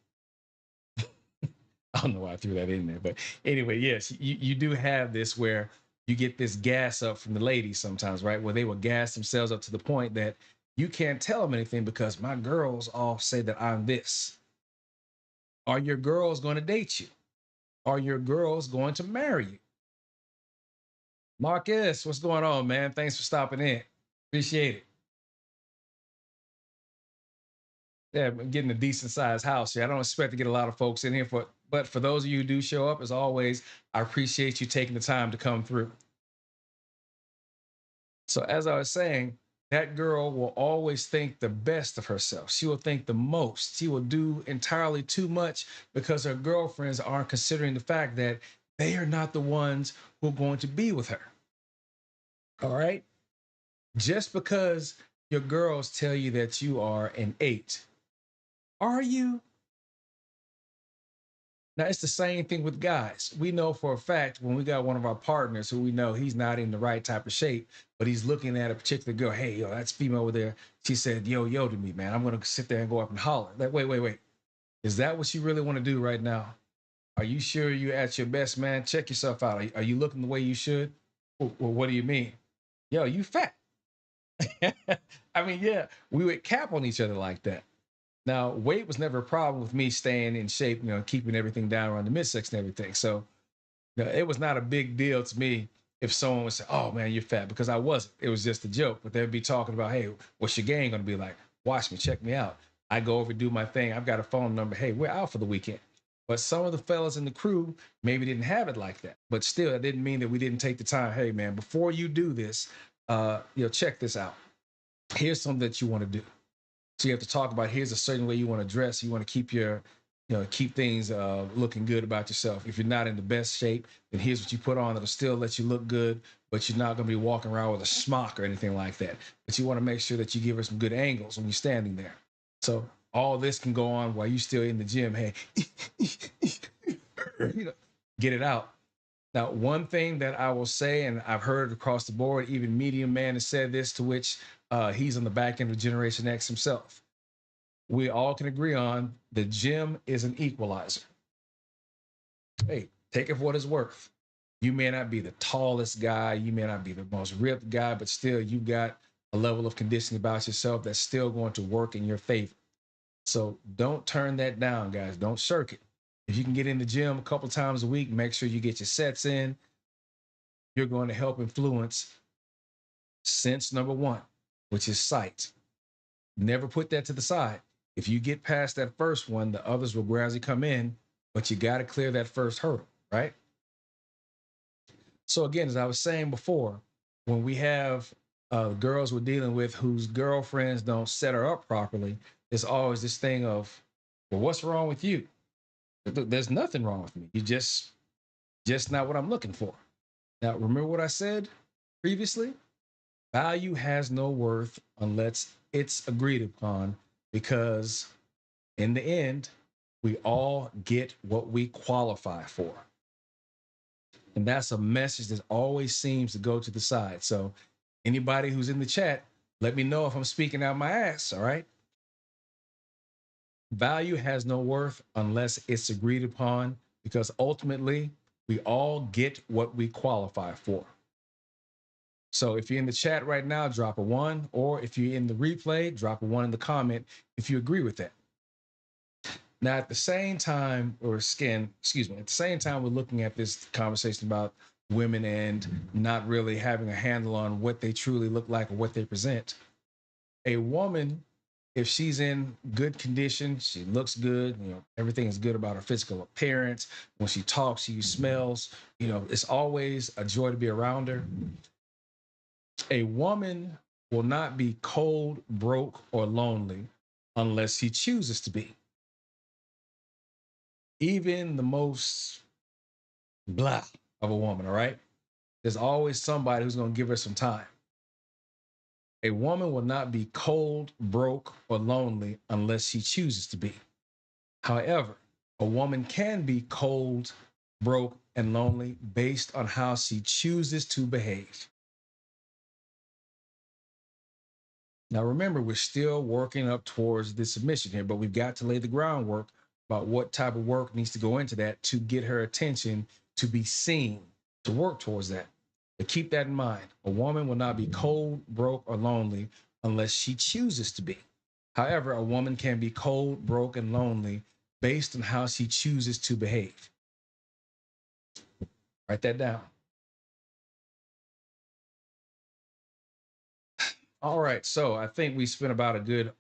S1: I don't know why I threw that in there, but anyway, yes, you do have this where you get this gas up from the ladies sometimes, right? Where they will gas themselves up to the point that you can't tell them anything because my girls all say that I'm this. Are your girls going to date you? Are your girls going to marry you? Marcus, what's going on, man? Thanks for stopping in. Appreciate it. Yeah, I'm getting a decent sized house here. I don't expect to get a lot of folks in here but for those of you who do show up, as always, I appreciate you taking the time to come through. So as I was saying, that girl will always think the best of herself. She will think the most. She will do entirely too much because her girlfriends aren't considering the fact that they are not the ones who are going to be with her. All right. Just because your girls tell you that you are an 8, are you? Now it's the same thing with guys. We know for a fact when we got one of our partners who we know he's not in the right type of shape, but he's looking at a particular girl. Hey, yo, that's female over there. She said, yo to me, man. I'm gonna sit there and go up and holler. Like, wait. Is that what you really want to do right now? Are you sure you're at your best, man? Check yourself out. Are you looking the way you should? Well, what do you mean? Yo, you fat. I mean, yeah, we would cap on each other like that. Now, weight was never a problem with me staying in shape, keeping everything down around the midsection and everything. So it was not a big deal to me if someone would say, "Oh man, you're fat," because I wasn't. It was just a joke. But they'd be talking about, "Hey, what's your gang gonna be like? Watch me, check me out." I go over do my thing. I've got a phone number. Hey, we're out for the weekend. But some of the fellas in the crew maybe didn't have it like that. But still, it didn't mean that we didn't take the time. Hey man, before you do this, check this out. Here's something that you want to do. So you have to talk about here's a certain way you want to dress. You want to keep keep things looking good about yourself. If you're not in the best shape, then here's what you put on that'll still let you look good, but you're not going to be walking around with a smock or anything like that. But you want to make sure that you give her some good angles when you're standing there. So all this can go on while you're still in the gym. Hey, get it out. Now, one thing that I will say, and I've heard across the board, even Medium Man has said this, to which he's on the back end of Generation X himself. We all can agree on the gym is an equalizer. Hey, take it for what it's worth. You may not be the tallest guy, you may not be the most ripped guy, but still, you got a level of conditioning about yourself that's still going to work in your favor. So don't turn that down, guys. Don't shirk it. If you can get in the gym a couple times a week, make sure you get your sets in. You're going to help influence sense number one, which is sight. Never put that to the side. If you get past that first one, the others will gradually come in, but you got to clear that first hurdle, right? So, again, as I was saying before, when we have girls we're dealing with whose girlfriends don't set her up properly, there's always this thing of, well, what's wrong with you? There's nothing wrong with me. You just not what I'm looking for. Now, remember what I said previously? Value has no worth unless it's agreed upon, because in the end, we all get what we qualify for. And that's a message that always seems to go to the side. So, anybody who's in the chat, let me know if I'm speaking out my ass. All right. Value has no worth unless it's agreed upon, because ultimately we all get what we qualify for. So if you're in the chat right now, drop a one, or if you're in the replay, drop a one in the comment if you agree with that. Now, at the same time, at the same time, we're looking at this conversation about women and not really having a handle on what they truly look like or what they present. A woman, if she's in good condition, she looks good, everything is good about her physical appearance. When she talks, she smells, it's always a joy to be around her. A woman will not be cold, broke, or lonely unless she chooses to be. Even the most blah of a woman, all right? There's always somebody who's going to give her some time. A woman will not be cold, broke, or lonely unless she chooses to be. However, a woman can be cold, broke, and lonely based on how she chooses to behave. Now, remember, we're still working up towards this submission here, but we've got to lay the groundwork about what type of work needs to go into that to get her attention, to be seen, to work towards that. But keep that in mind. A woman will not be cold, broke, or lonely unless she chooses to be. However, a woman can be cold, broke, and lonely based on how she chooses to behave. Write that down. All right, so I think we spent about a good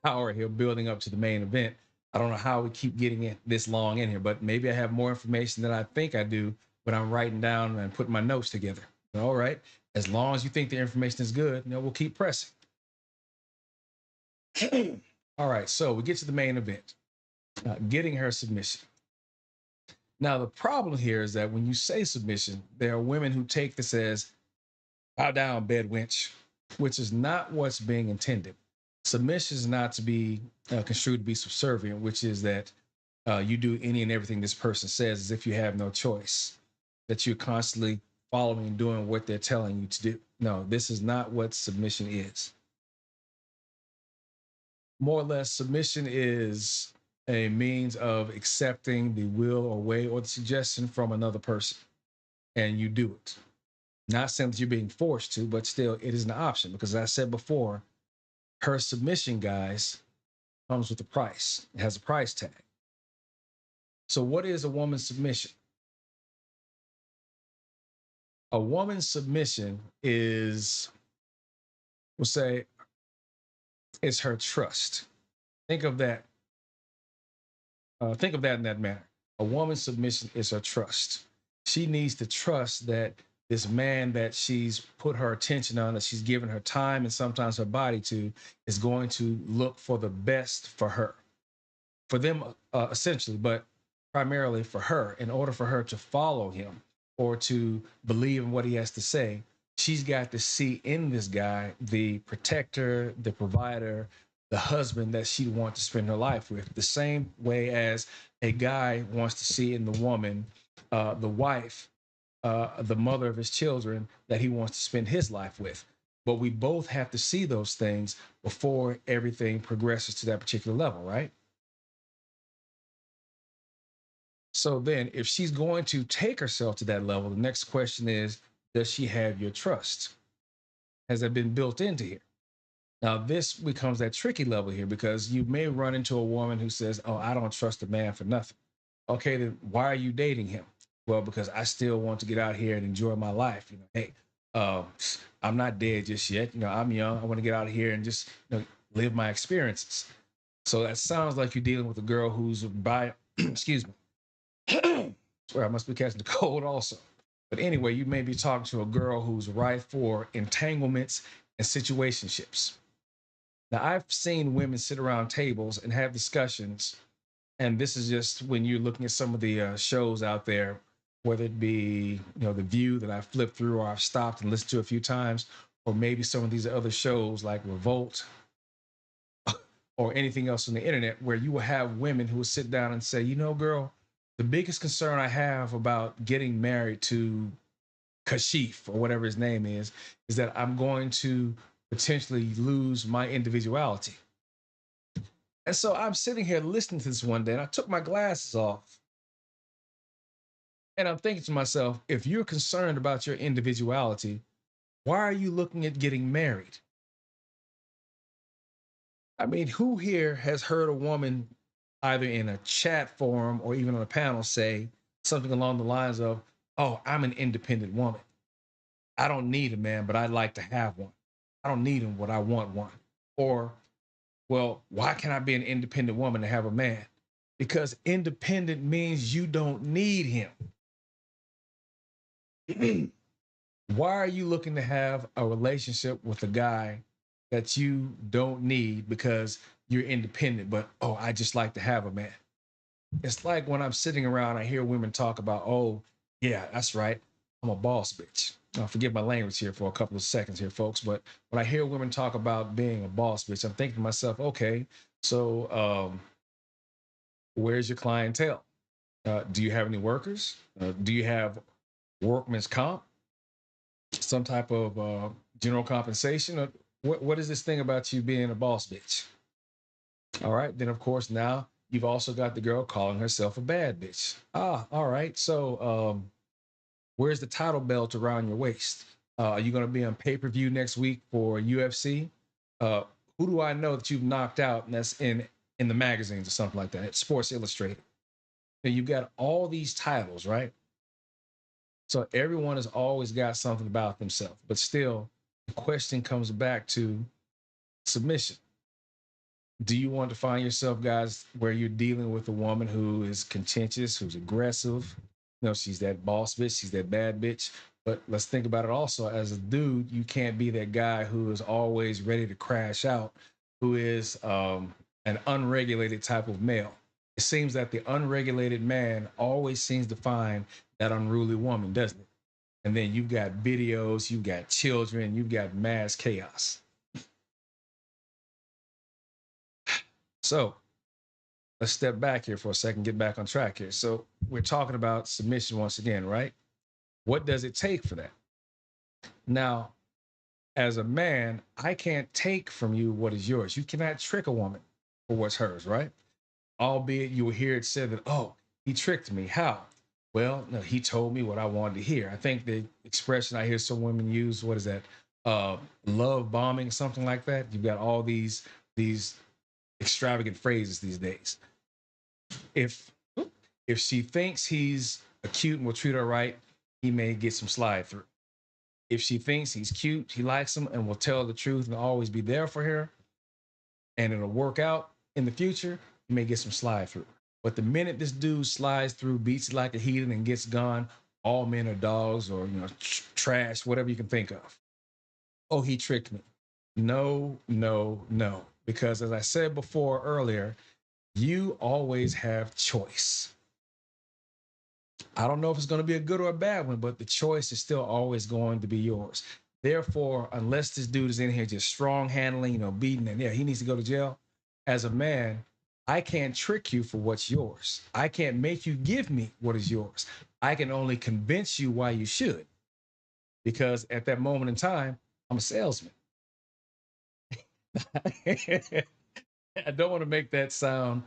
S1: hour here building up to the main event. I don't know how we keep getting it this long in here, but maybe I have more information than I think I do when I'm writing down and putting my notes together. All right. As long as you think the information is good, we'll keep pressing. All right. So we get to the main event, getting her submission. Now, the problem here is that when you say submission, there are women who take this as bow down, bed wench, which is not what's being intended. Submission is not to be construed to be subservient, which is that you do any and everything this person says as if you have no choice, that you're constantly following and doing what they're telling you to do. No, this is not what submission is. More or less, submission is a means of accepting the will or way or the suggestion from another person, and you do it. Not saying that you're being forced to, but still, it is an option because, as I said before, her submission, guys, comes with a price. It has a price tag. So, what is a woman's submission? A woman's submission is, we'll say, is her trust. Think of that. Think of that in that manner. A woman's submission is her trust. She needs to trust that this man that she's put her attention on, that she's given her time and sometimes her body to, is going to look for the best for her, for them, essentially, but primarily for her. In order for her to follow him or to believe in what he has to say, she's got to see in this guy the protector, the provider, the husband that she wants to spend her life with. The same way as a guy wants to see in the woman, the wife, the mother of his children that he wants to spend his life with. But we both have to see those things before everything progresses to that particular level, right? So then, if she's going to take herself to that level, the next question is, does she have your trust? Has that been built into here? Now, this becomes that tricky level here because you may run into a woman who says, oh, I don't trust a man for nothing. Okay, then why are you dating him? Well, because I still want to get out here and enjoy my life. Hey, uh, I'm not dead just yet. I'm young. I want to get out here and just live my experiences. So that sounds like you're dealing with a girl who's by, excuse me, swear I must be catching the cold also. But anyway, you may be talking to a girl who's ripe for entanglements and situationships. Now, I've seen women sit around tables and have discussions, and this is just when you're looking at some of the shows out there, whether it be The View that I've flipped through or I've stopped and listened to a few times, or maybe some of these other shows like Revolt or anything else on the internet, where you will have women who will sit down and say, girl, the biggest concern I have about getting married to Kashif or whatever his name is that I'm going to potentially lose my individuality. And so I'm sitting here listening to this one day, and I took my glasses off, and I'm thinking to myself, if you're concerned about your individuality, why are you looking at getting married? I mean, who here has heard a woman either in a chat forum or even on a panel say something along the lines of, "Oh, I'm an independent woman. I don't need a man, but I'd like to have one. I don't need him, but I want one." Or, "Well, why can't I be an independent woman and have a man?" Because independent means you don't need him. Why are you looking to have a relationship with a guy that you don't need because you're independent, but oh, I just like to have a man? It's like when I'm sitting around, I hear women talk about, oh, yeah, that's right. I'm a boss bitch. I'll forgive my language here for a couple of seconds here, folks. But when I hear women talk about being a boss bitch, I'm thinking to myself, okay, so where's your clientele? Do you have any workers? Do you have workman's comp? Some type of general compensation? What is this thing about you being a boss bitch? All right. Then, of course, now you've also got the girl calling herself a bad bitch. Ah, all right. So, where's the title belt around your waist? Are you going to be on pay per view next week for UFC? Uh, who do I know that you've knocked out and that's in the magazines or something like that? It's Sports Illustrated. And you've got all these titles, right? So everyone has always got something about themselves, but still, the question comes back to submission. Do you want to find yourself, guys, where you're dealing with a woman who is contentious, who's aggressive? You know, she's that boss bitch, she's that bad bitch. But let's think about it also as a dude, you can't be that guy who is always ready to crash out, who is an unregulated type of male. It seems that the unregulated man always seems to find that unruly woman, doesn't it? And then you've got videos, you've got children, you've got mass chaos. So let's step back here for a second, get back on track here. So we're talking about submission once again, right? What does it take for that? Now, as a man, I can't take from you what is yours. You cannot trick a woman for what's hers, right? Albeit you will hear it said that, oh, he tricked me. How? Well, no, he told me what I wanted to hear. I think the expression I hear some women use, what is that? Love bombing, something like that. You've got all these extravagant phrases these days. If if she thinks he's cute and will treat her right, he may get some slide through. If she thinks he's cute, he likes him and will tell the truth and always be there for her, and it'll work out in the future, he may get some slide through. But the minute this dude slides through, beats it like a heathen, and gets gone, all men are dogs or trash, whatever you can think of. Oh, he tricked me. No, no, no. Because as I said before earlier, you always have choice. I don't know if it's going to be a good or a bad one, but the choice is still always going to be yours. Therefore, unless this dude is in here just strong handling, beating, and yeah, he needs to go to jail. As a man, I can't trick you for what's yours. I can't make you give me what is yours. I can only convince you why you should, because at that moment in time, I'm a salesman. I don't want to make that sound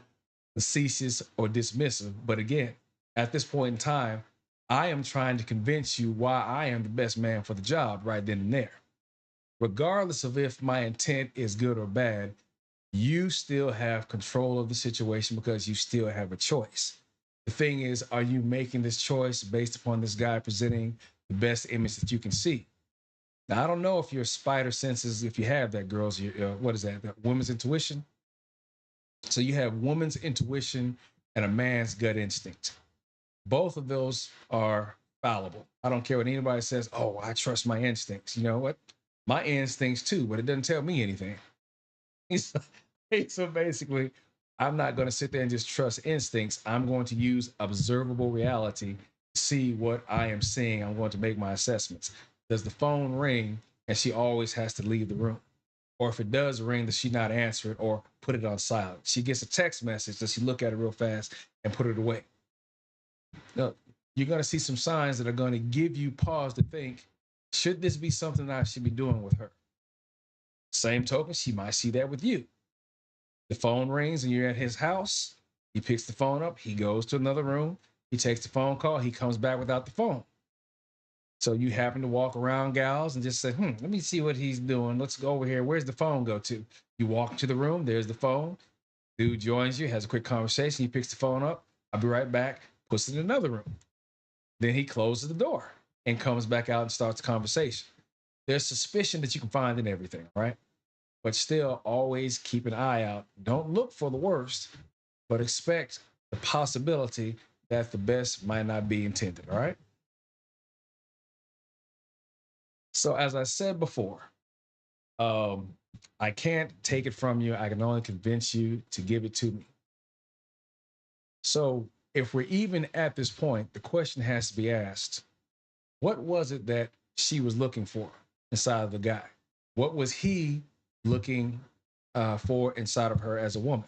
S1: facetious or dismissive, but again, at this point in time, I am trying to convince you why I am the best man for the job right then and there. Regardless of if my intent is good or bad, you still have control of the situation because you still have a choice. The thing is, are you making this choice based upon this guy presenting the best image that you can see? Now, I don't know if your spider senses, if you have that, girls, what is that woman's intuition? So you have woman's intuition and a man's gut instinct. Both of those are fallible. I don't care what anybody says. Oh, I trust my instincts. You know what? My instincts too, but it doesn't tell me anything. So basically, I'm not going to sit there and just trust instincts. I'm going to use observable reality to see what I am seeing. I'm going to make my assessments. Does the phone ring and she always has to leave the room? Or if it does ring, does she not answer it or put it on silent? She gets a text message, does she look at it real fast and put it away? No, you're going to see some signs that are going to give you pause to think, should this be something I should be doing with her? Same token, she might see that with you. The phone rings and you're at his house. He picks the phone up. He goes to another room. He takes the phone call. He comes back without the phone. So you happen to walk around, gals, and just say, let me see what he's doing. Let's go over here. Where's the phone go to? You walk into the room. There's the phone. Dude joins you, has a quick conversation. He picks the phone up. I'll be right back. Puts it in another room. Then he closes the door and comes back out and starts the conversation. There's suspicion that you can find in everything, right? But still, always keep an eye out. Don't look for the worst, but expect the possibility that the best might not be intended, all right? So, as I said before, um, I can't take it from you. I can only convince you to give it to me. So, if we're even at this point, the question has to be asked, what was it that she was looking for inside of the guy? What was he looking for inside of her as a woman?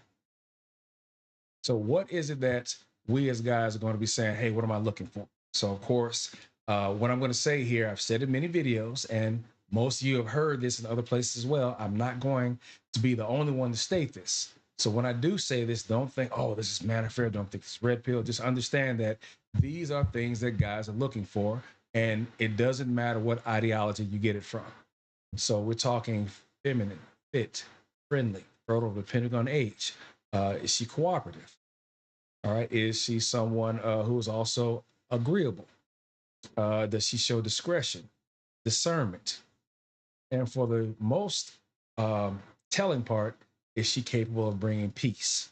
S1: So, what is it that we as guys are going to be saying, hey, what am I looking for? So, of course, what I'm going to say here, I've said in many videos, and most of you have heard this in other places as well. I'm not going to be the only one to state this. So, when I do say this, don't think, oh, this is man affair. Don't think it's red pill. Just understand that these are things that guys are looking for. And it doesn't matter what ideology you get it from. So, we're talking feminine, fit, friendly, fertile, depending on age. Is she cooperative? All right. Is she someone who is also agreeable? Does she show discretion, discernment? And for the most telling part, is she capable of bringing peace?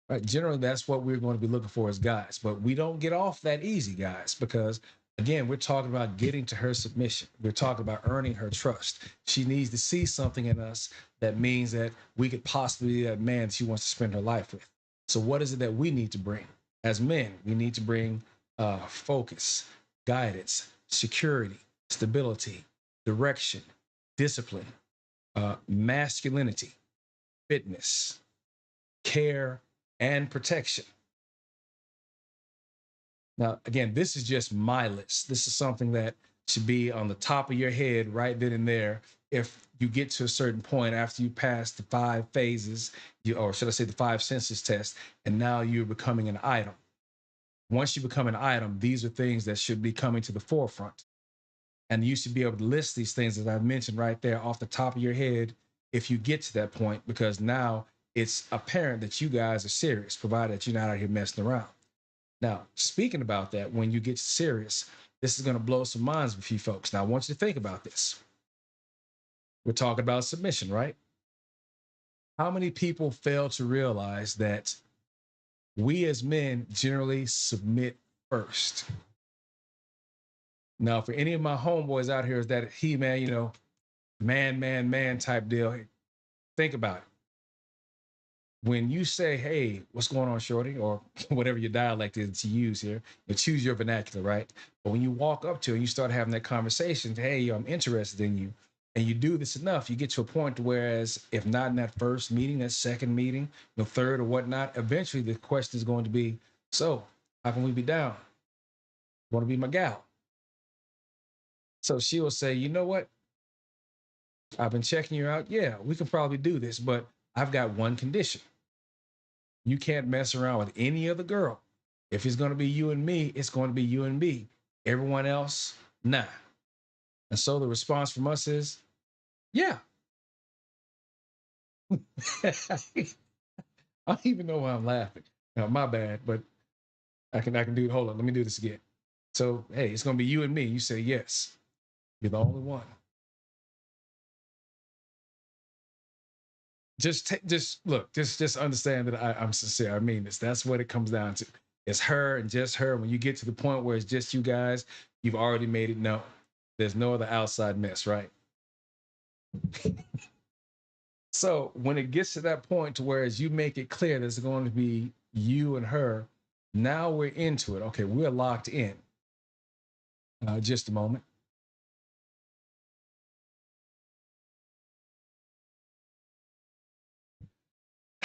S1: Right. Generally, that's what we're going to be looking for as guys. But we don't get off that easy, guys, because again, we're talking about getting to her submission. We're talking about earning her trust. She needs to see something in us that means that we could possibly be that man she wants to spend her life with. So, what is it that we need to bring? As men, we need to bring focus, guidance, security, stability, direction, discipline, masculinity, fitness, care, and protection. Now, again, this is just my list. This is something that should be on the top of your head right then and there. If you get to a certain point after you pass the 5 phases, or should I say the 5 senses test, and now you're becoming an item. Once you become an item, these are things that should be coming to the forefront. And you should be able to list these things that I've mentioned right there off the top of your head if you get to that point, because now it's apparent that you guys are serious, provided that you're not out here messing around. Now, speaking about that, when you get serious, this is going to blow some minds with you folks. Now, I want you to think about this. We're talking about submission, right? How many people fail to realize that we as men generally submit first? Now, for any of my homeboys out here, is that he, man, man type deal, think about it. When you say, hey, what's going on, shorty, or whatever your dialect is to use here, you choose your vernacular, right? But when you walk up to it and you start having that conversation, hey, I'm interested in you, and you do this enough, you get to a point whereas if not in that first meeting, that second meeting, the third or whatnot, eventually the question is going to be, so how can we be down? Want to be my gal? So she will say, you know what? I've been checking you out. Yeah, we can probably do this, but I've got one condition. You can't mess around with any other girl. If it's going to be you and me, it's going to be you and me. Everyone else, nah. And so the response from us is, yeah. I don't even know why I'm laughing. Now, my bad, but I can do it. Hold on, let me do this again. So, hey, it's going to be you and me. You say yes. You're the only one. Just look, just understand that I'm sincere. I mean this. That's what it comes down to. It's her and just her. When you get to the point where it's just you guys, you've already made it known. There's no other outside mess, right? So when it gets to that point to where as you make it clear there's going to be you and her, now we're into it. Okay, we're locked in. Just a moment.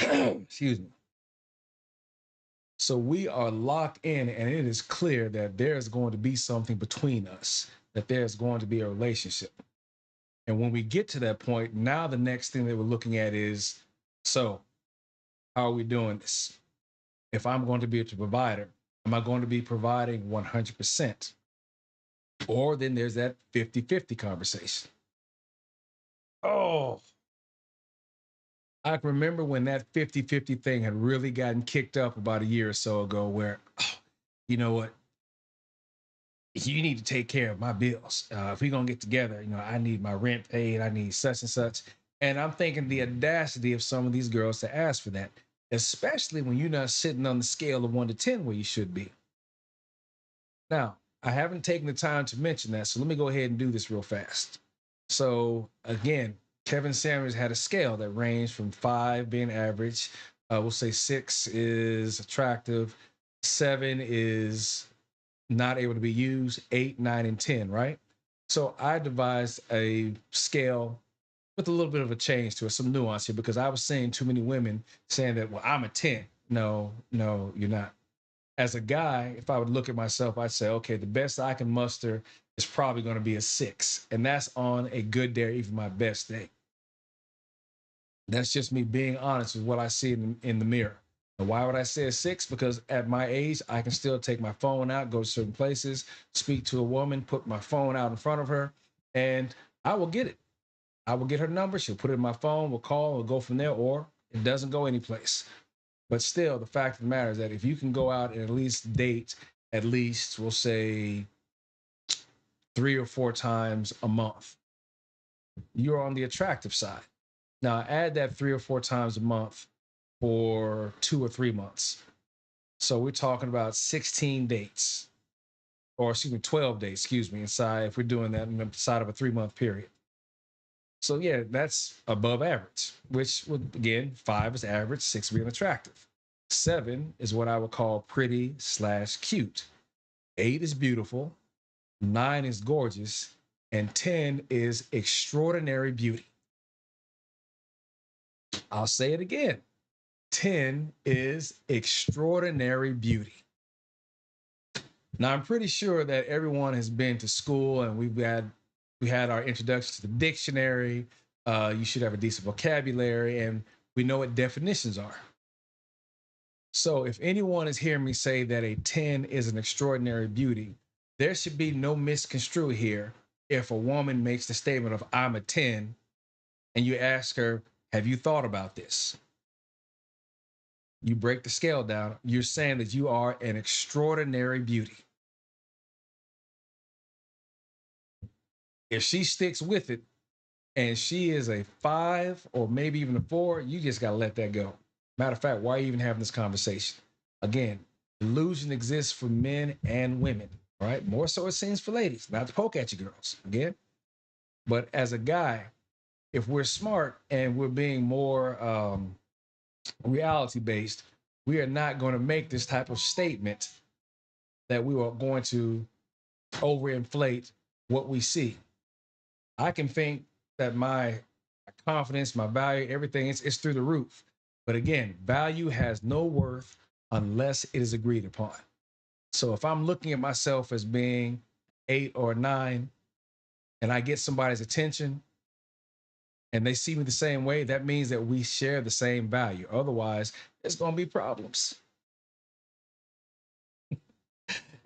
S1: Excuse me. So we are locked in, and it is clear that there's going to be something between us, that there's going to be a relationship. And when we get to that point, now the next thing that we're looking at is So, how are we doing this? If I'm going to be a provider, am I going to be providing 100%? Or then there's that 50-50 conversation. Oh, I can remember when that 50-50 thing had really gotten kicked up about a year or so ago, where, oh, you know what? You need to take care of my bills. If we're going to get together, I need my rent paid. I need such and such. And I'm thinking the audacity of some of these girls to ask for that, especially when you're not sitting on the scale of 1 to 10 where you should be. Now, I haven't taken the time to mention that, so let me go ahead and do this real fast. So, again, Kevin Samuels had a scale that ranged from 5 being average. We'll say 6 is attractive, 7 is not able to be used, 8, 9, and 10, right? So I devised a scale with a little bit of a change to it, some nuance here, because I was seeing too many women saying that, well, I'm a 10. No, no, you're not. As a guy, if I would look at myself, I'd say, okay, the best I can muster is probably going to be a 6. And that's on a good day, even my best day. That's just me being honest with what I see in the mirror. And why would I say a 6? Because at my age, I can still take my phone out, go to certain places, speak to a woman, put my phone out in front of her, and I will get it. I will get her number. She'll put it in my phone. We'll call. We'll go from there, or it doesn't go anyplace. But still, the fact of the matter is that if you can go out and at least date, at least we'll say 3 or 4 times a month, you're on the attractive side. Now, add that 3 or 4 times a month for 2 or 3 months. So we're talking about 16 dates, or excuse me, 12 days, excuse me, inside if we're doing that inside of a 3 month period. So yeah, that's above average, which would again, 5 is average, 6 being attractive. 7 is what I would call pretty/cute. 8 is beautiful, 9 is gorgeous, and 10 is extraordinary beauty. I'll say it again. 10 is extraordinary beauty. Now I'm pretty sure that everyone has been to school and we had our introduction to the dictionary. You should have a decent vocabulary, and we know what definitions are. So if anyone is hearing me say that a 10 is an extraordinary beauty, there should be no misconstrue here. If a woman makes the statement of I'm a 10 and you ask her, have you thought about this? You break the scale down, you're saying that you are an extraordinary beauty. If she sticks with it and she is a 5 or maybe even a 4, you just got to let that go. Matter of fact, why are you even having this conversation? Again, illusion exists for men and women, right? More so it seems for ladies, not to poke at you girls, again. But as a guy, if we're smart and we're being more reality based, we are not going to make this type of statement that we are going to overinflate what we see. I can think that my confidence, my value, everything is through the roof. But again, value has no worth unless it is agreed upon. So if I'm looking at myself as being 8 or 9 and I get somebody's attention and they see me the same way, that means that we share the same value. Otherwise, there's going to be problems.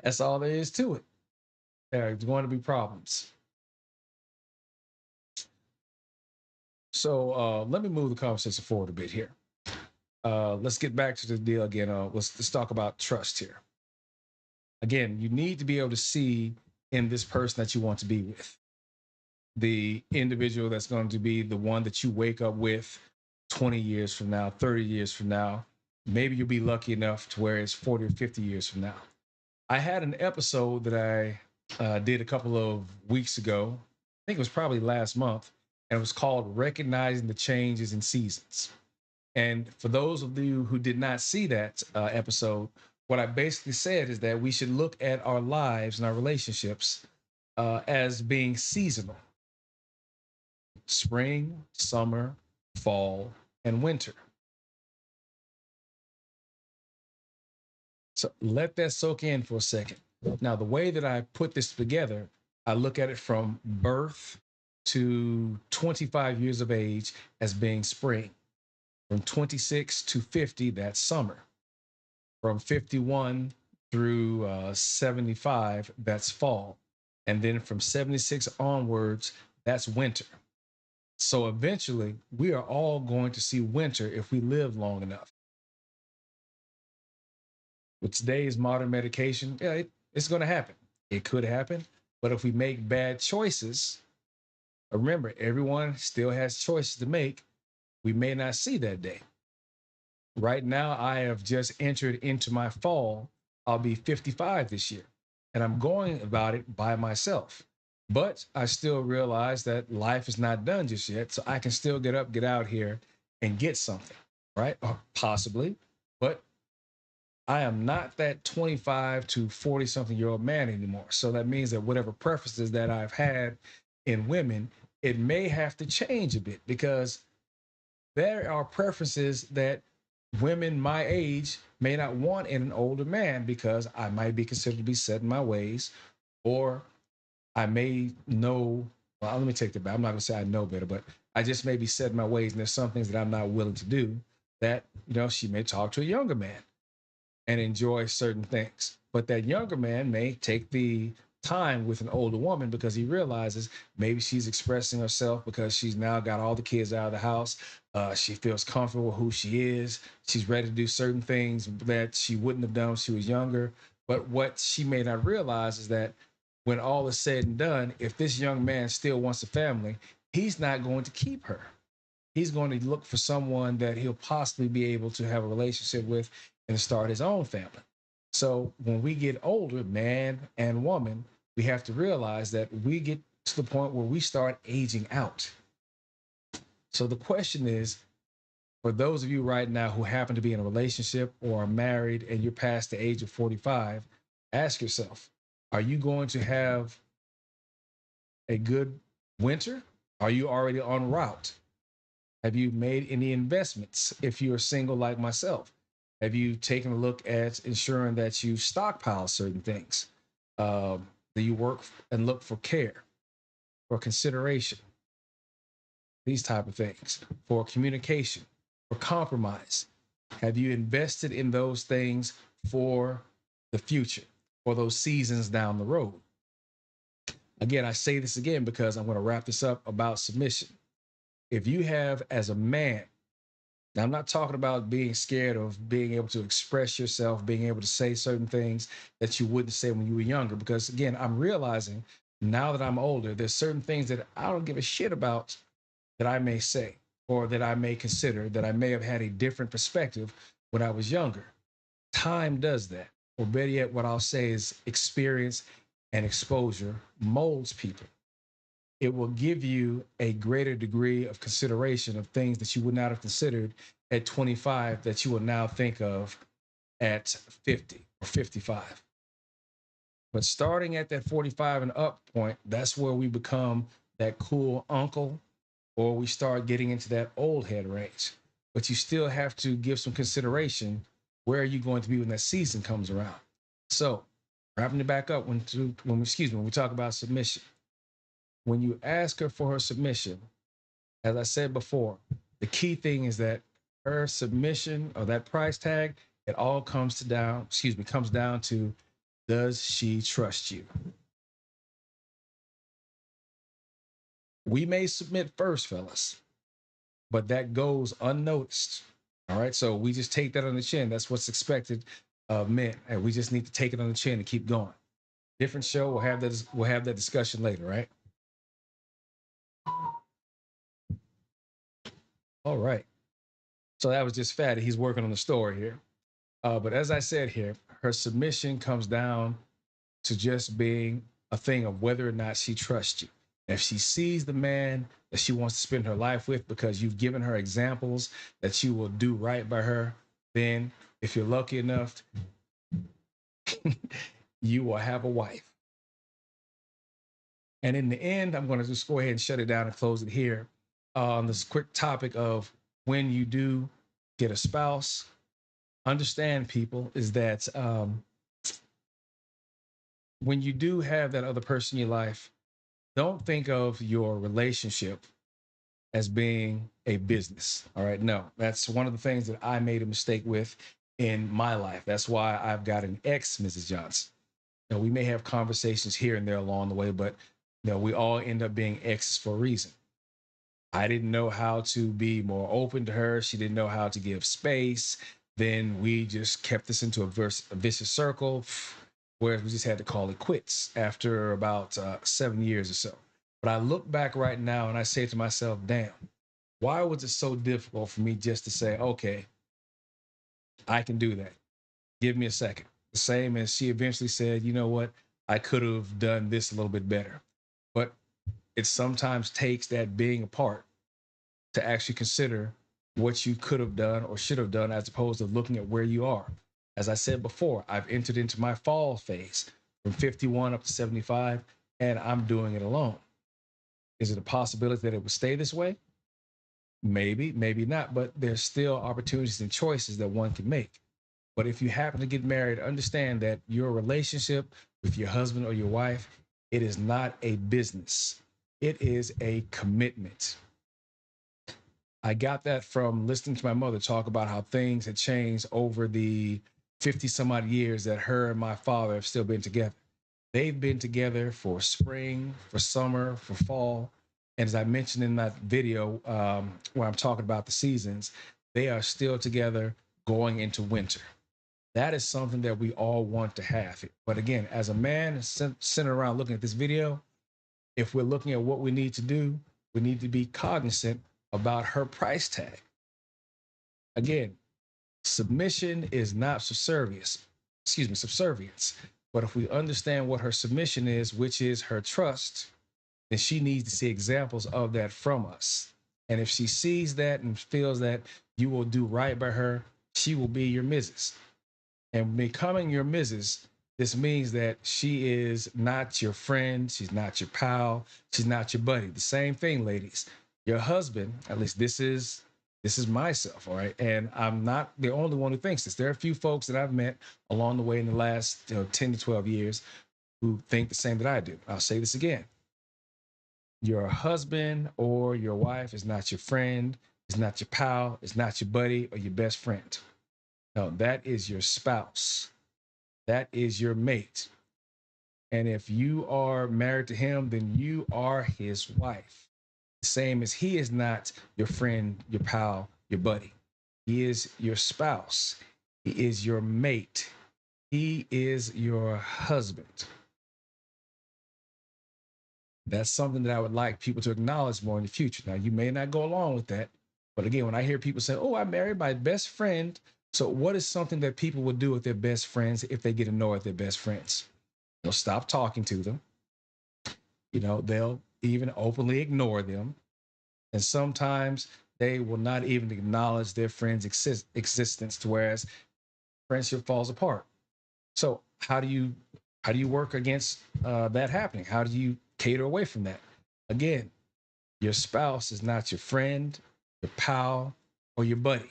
S1: That's all there is to it. There's going to be problems. So let me move the conversation forward a bit here. Let's get back to the deal again. Let's talk about trust here. Again, you need to be able to see in this person that you want to be with the individual that's going to be the one that you wake up with 20 years from now, 30 years from now. Maybe you'll be lucky enough to where it's 40 or 50 years from now. I had an episode that I did a couple of weeks ago. I think it was probably last month, and it was called Recognizing the Changes in Seasons. And for those of you who did not see that episode, what I basically said is that we should look at our lives and our relationships as being seasonal: spring, summer, fall, and winter. So let that soak in for a second. Now, the way that I put this together, I look at it from birth to 25 years of age as being spring. From 26 to 50, that's summer. From 51 through 75, that's fall. And then from 76 onwards, that's winter. So eventually, we are all going to see winter if we live long enough. With today's modern medication, yeah, it's going to happen. It could happen. But if we make bad choices, remember, everyone still has choices to make. We may not see that day. Right now, I have just entered into my fall. I'll be 55 this year, and I'm going about it by myself. But I still realize that life is not done just yet. So I can still get up, get out here, and get something, right? Or possibly. But I am not that 25 to 40 something year old man anymore. So that means that whatever preferences that I've had in women, it may have to change a bit because there are preferences that women my age may not want in an older man because I might be considered to be set in my ways, or I may know. Well, let me take that back. I'm not going to say I know better, but I just may be set in my ways, and there's some things that I'm not willing to do. That she may talk to a younger man and enjoy certain things. But that younger man may take the time with an older woman because he realizes maybe she's expressing herself because she's now got all the kids out of the house. She feels comfortable with who she is. She's ready to do certain things that she wouldn't have done when she was younger. But what she may not realize is that when all is said and done, if this young man still wants a family, he's not going to keep her. He's going to look for someone that he'll possibly be able to have a relationship with and start his own family. So when we get older, man and woman, we have to realize that we get to the point where we start aging out. So the question is, for those of you right now who happen to be in a relationship or are married and you're past the age of 45, ask yourself, are you going to have a good winter? Are you already en route? Have you made any investments if you're single like myself? Have you taken a look at ensuring that you stockpile certain things? Do you work and look for care, for consideration, these type of things, for communication, for compromise? Have you invested in those things for the future, for those seasons down the road? Again, I say this again because I'm going to wrap this up about submission. If you have, as a man, now, I'm not talking about being scared of being able to express yourself, being able to say certain things that you wouldn't say when you were younger. Because again, I'm realizing now that I'm older, there's certain things that I don't give a shit about that I may say or that I may consider that I may have had a different perspective when I was younger. Time does that. Or better yet, what I'll say is experience and exposure molds people. It will give you a greater degree of consideration of things that you would not have considered at 25 that you will now think of at 50 or 55. But starting at that 45 and up point, that's where we become that cool uncle, or we start getting into that old head range. But you still have to give some consideration. Where are you going to be when that season comes around? So, wrapping it back up when we talk about submission, when you ask her for her submission, as I said before, the key thing is that her submission or that price tag, it all comes down to, does she trust you? We may submit first, fellas, but that goes unnoticed. All right. So we just take that on the chin. That's what's expected of men. And we just need to take it on the chin and keep going. Different show. We'll have that discussion later, right? All right. So that was just Fatty. He's working on the story here. But as I said here, her submission comes down to just being a thing of whether or not she trusts you. If she sees the man that she wants to spend her life with because you've given her examples that you will do right by her, then if you're lucky enough, you will have a wife. And in the end, I'm going to just go ahead and shut it down and close it here on this quick topic of when you do get a spouse. Understand, people, is that when you do have that other person in your life, don't think of your relationship as being a business. All right. No, that's one of the things that I made a mistake with in my life. That's why I've got an ex, Mrs. Johnson. We may have conversations here and there along the way, but we all end up being exes for a reason. I didn't know how to be more open to her. She didn't know how to give space. Then we just kept this into a vicious circle where we just had to call it quits after about 7 years or so. But I look back right now and I say to myself, damn, why was it so difficult for me just to say, okay, I can do that? Give me a second. The same as she eventually said, you know what? I could have done this a little bit better. But it sometimes takes that being apart to actually consider what you could have done or should have done as opposed to looking at where you are. As I said before, I've entered into my fall phase from 51 up to 75, and I'm doing it alone. Is it a possibility that it would stay this way? Maybe, maybe not, but there's still opportunities and choices that one can make. But if you happen to get married, understand that your relationship with your husband or your wife, it is not a business. It is a commitment. I got that from listening to my mother talk about how things had changed over the 50 some odd years that her and my father have still been together. They've been together for spring, for summer, for fall. And as I mentioned in that video where I'm talking about the seasons, they are still together going into winter. That is something that we all want to have. But again, as a man sitting around looking at this video, if we're looking at what we need to do, we need to be cognizant about her price tag. Again, submission is not subservience. But if we understand what her submission is, which is her trust, then she needs to see examples of that from us. And if she sees that and feels that you will do right by her, she will be your Mrs. And becoming your Mrs., this means that she is not your friend, she's not your pal, she's not your buddy. The same thing, ladies. Your husband, at least this is myself, all right? And I'm not the only one who thinks this. There are a few folks that I've met along the way in the last 10 to 12 years who think the same that I do. I'll say this again. Your husband or your wife is not your friend, is not your pal, is not your buddy or your best friend. No, that is your spouse. That is your mate. And if you are married to him, then you are his wife. The same as he is not your friend, your pal, your buddy. He is your spouse. He is your mate. He is your husband. That's something that I would like people to acknowledge more in the future. Now, you may not go along with that. But again, when I hear people say, oh, I married my best friend. So what is something that people would do with their best friends if they get annoyed at their best friends? They'll stop talking to them. They'll even openly ignore them. And sometimes they will not even acknowledge their friend's existence, to whereas friendship falls apart. So how do you work against that happening? How do you cater away from that? Again, your spouse is not your friend, your pal, or your buddy,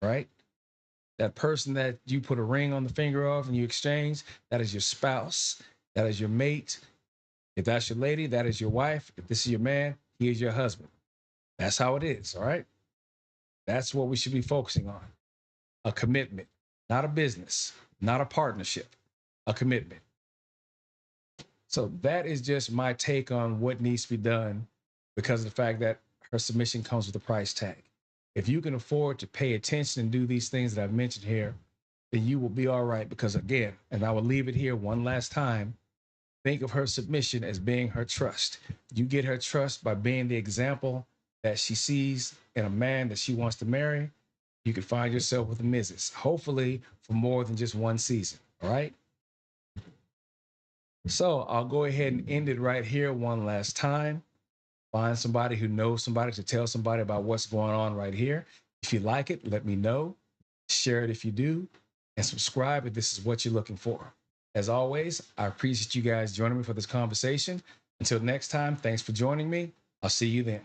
S1: right? That person that you put a ring on the finger of and you exchange, that is your spouse, that is your mate. If that's your lady, that is your wife. If this is your man, he is your husband. That's how it is, all right? That's what we should be focusing on. A commitment, not a business, not a partnership, a commitment. So that is just my take on what needs to be done because of the fact that her submission comes with a price tag. If you can afford to pay attention and do these things that I've mentioned here, then you will be all right. Because again, and I will leave it here one last time, think of her submission as being her trust. You get her trust by being the example that she sees in a man that she wants to marry. You can find yourself with a Mrs. Hopefully for more than just one season. All right. So I'll go ahead and end it right here one last time. Find somebody who knows somebody to tell somebody about what's going on right here. If you like it, let me know. Share it if you do, and subscribe if this is what you're looking for. As always, I appreciate you guys joining me for this conversation. Until next time, thanks for joining me. I'll see you then.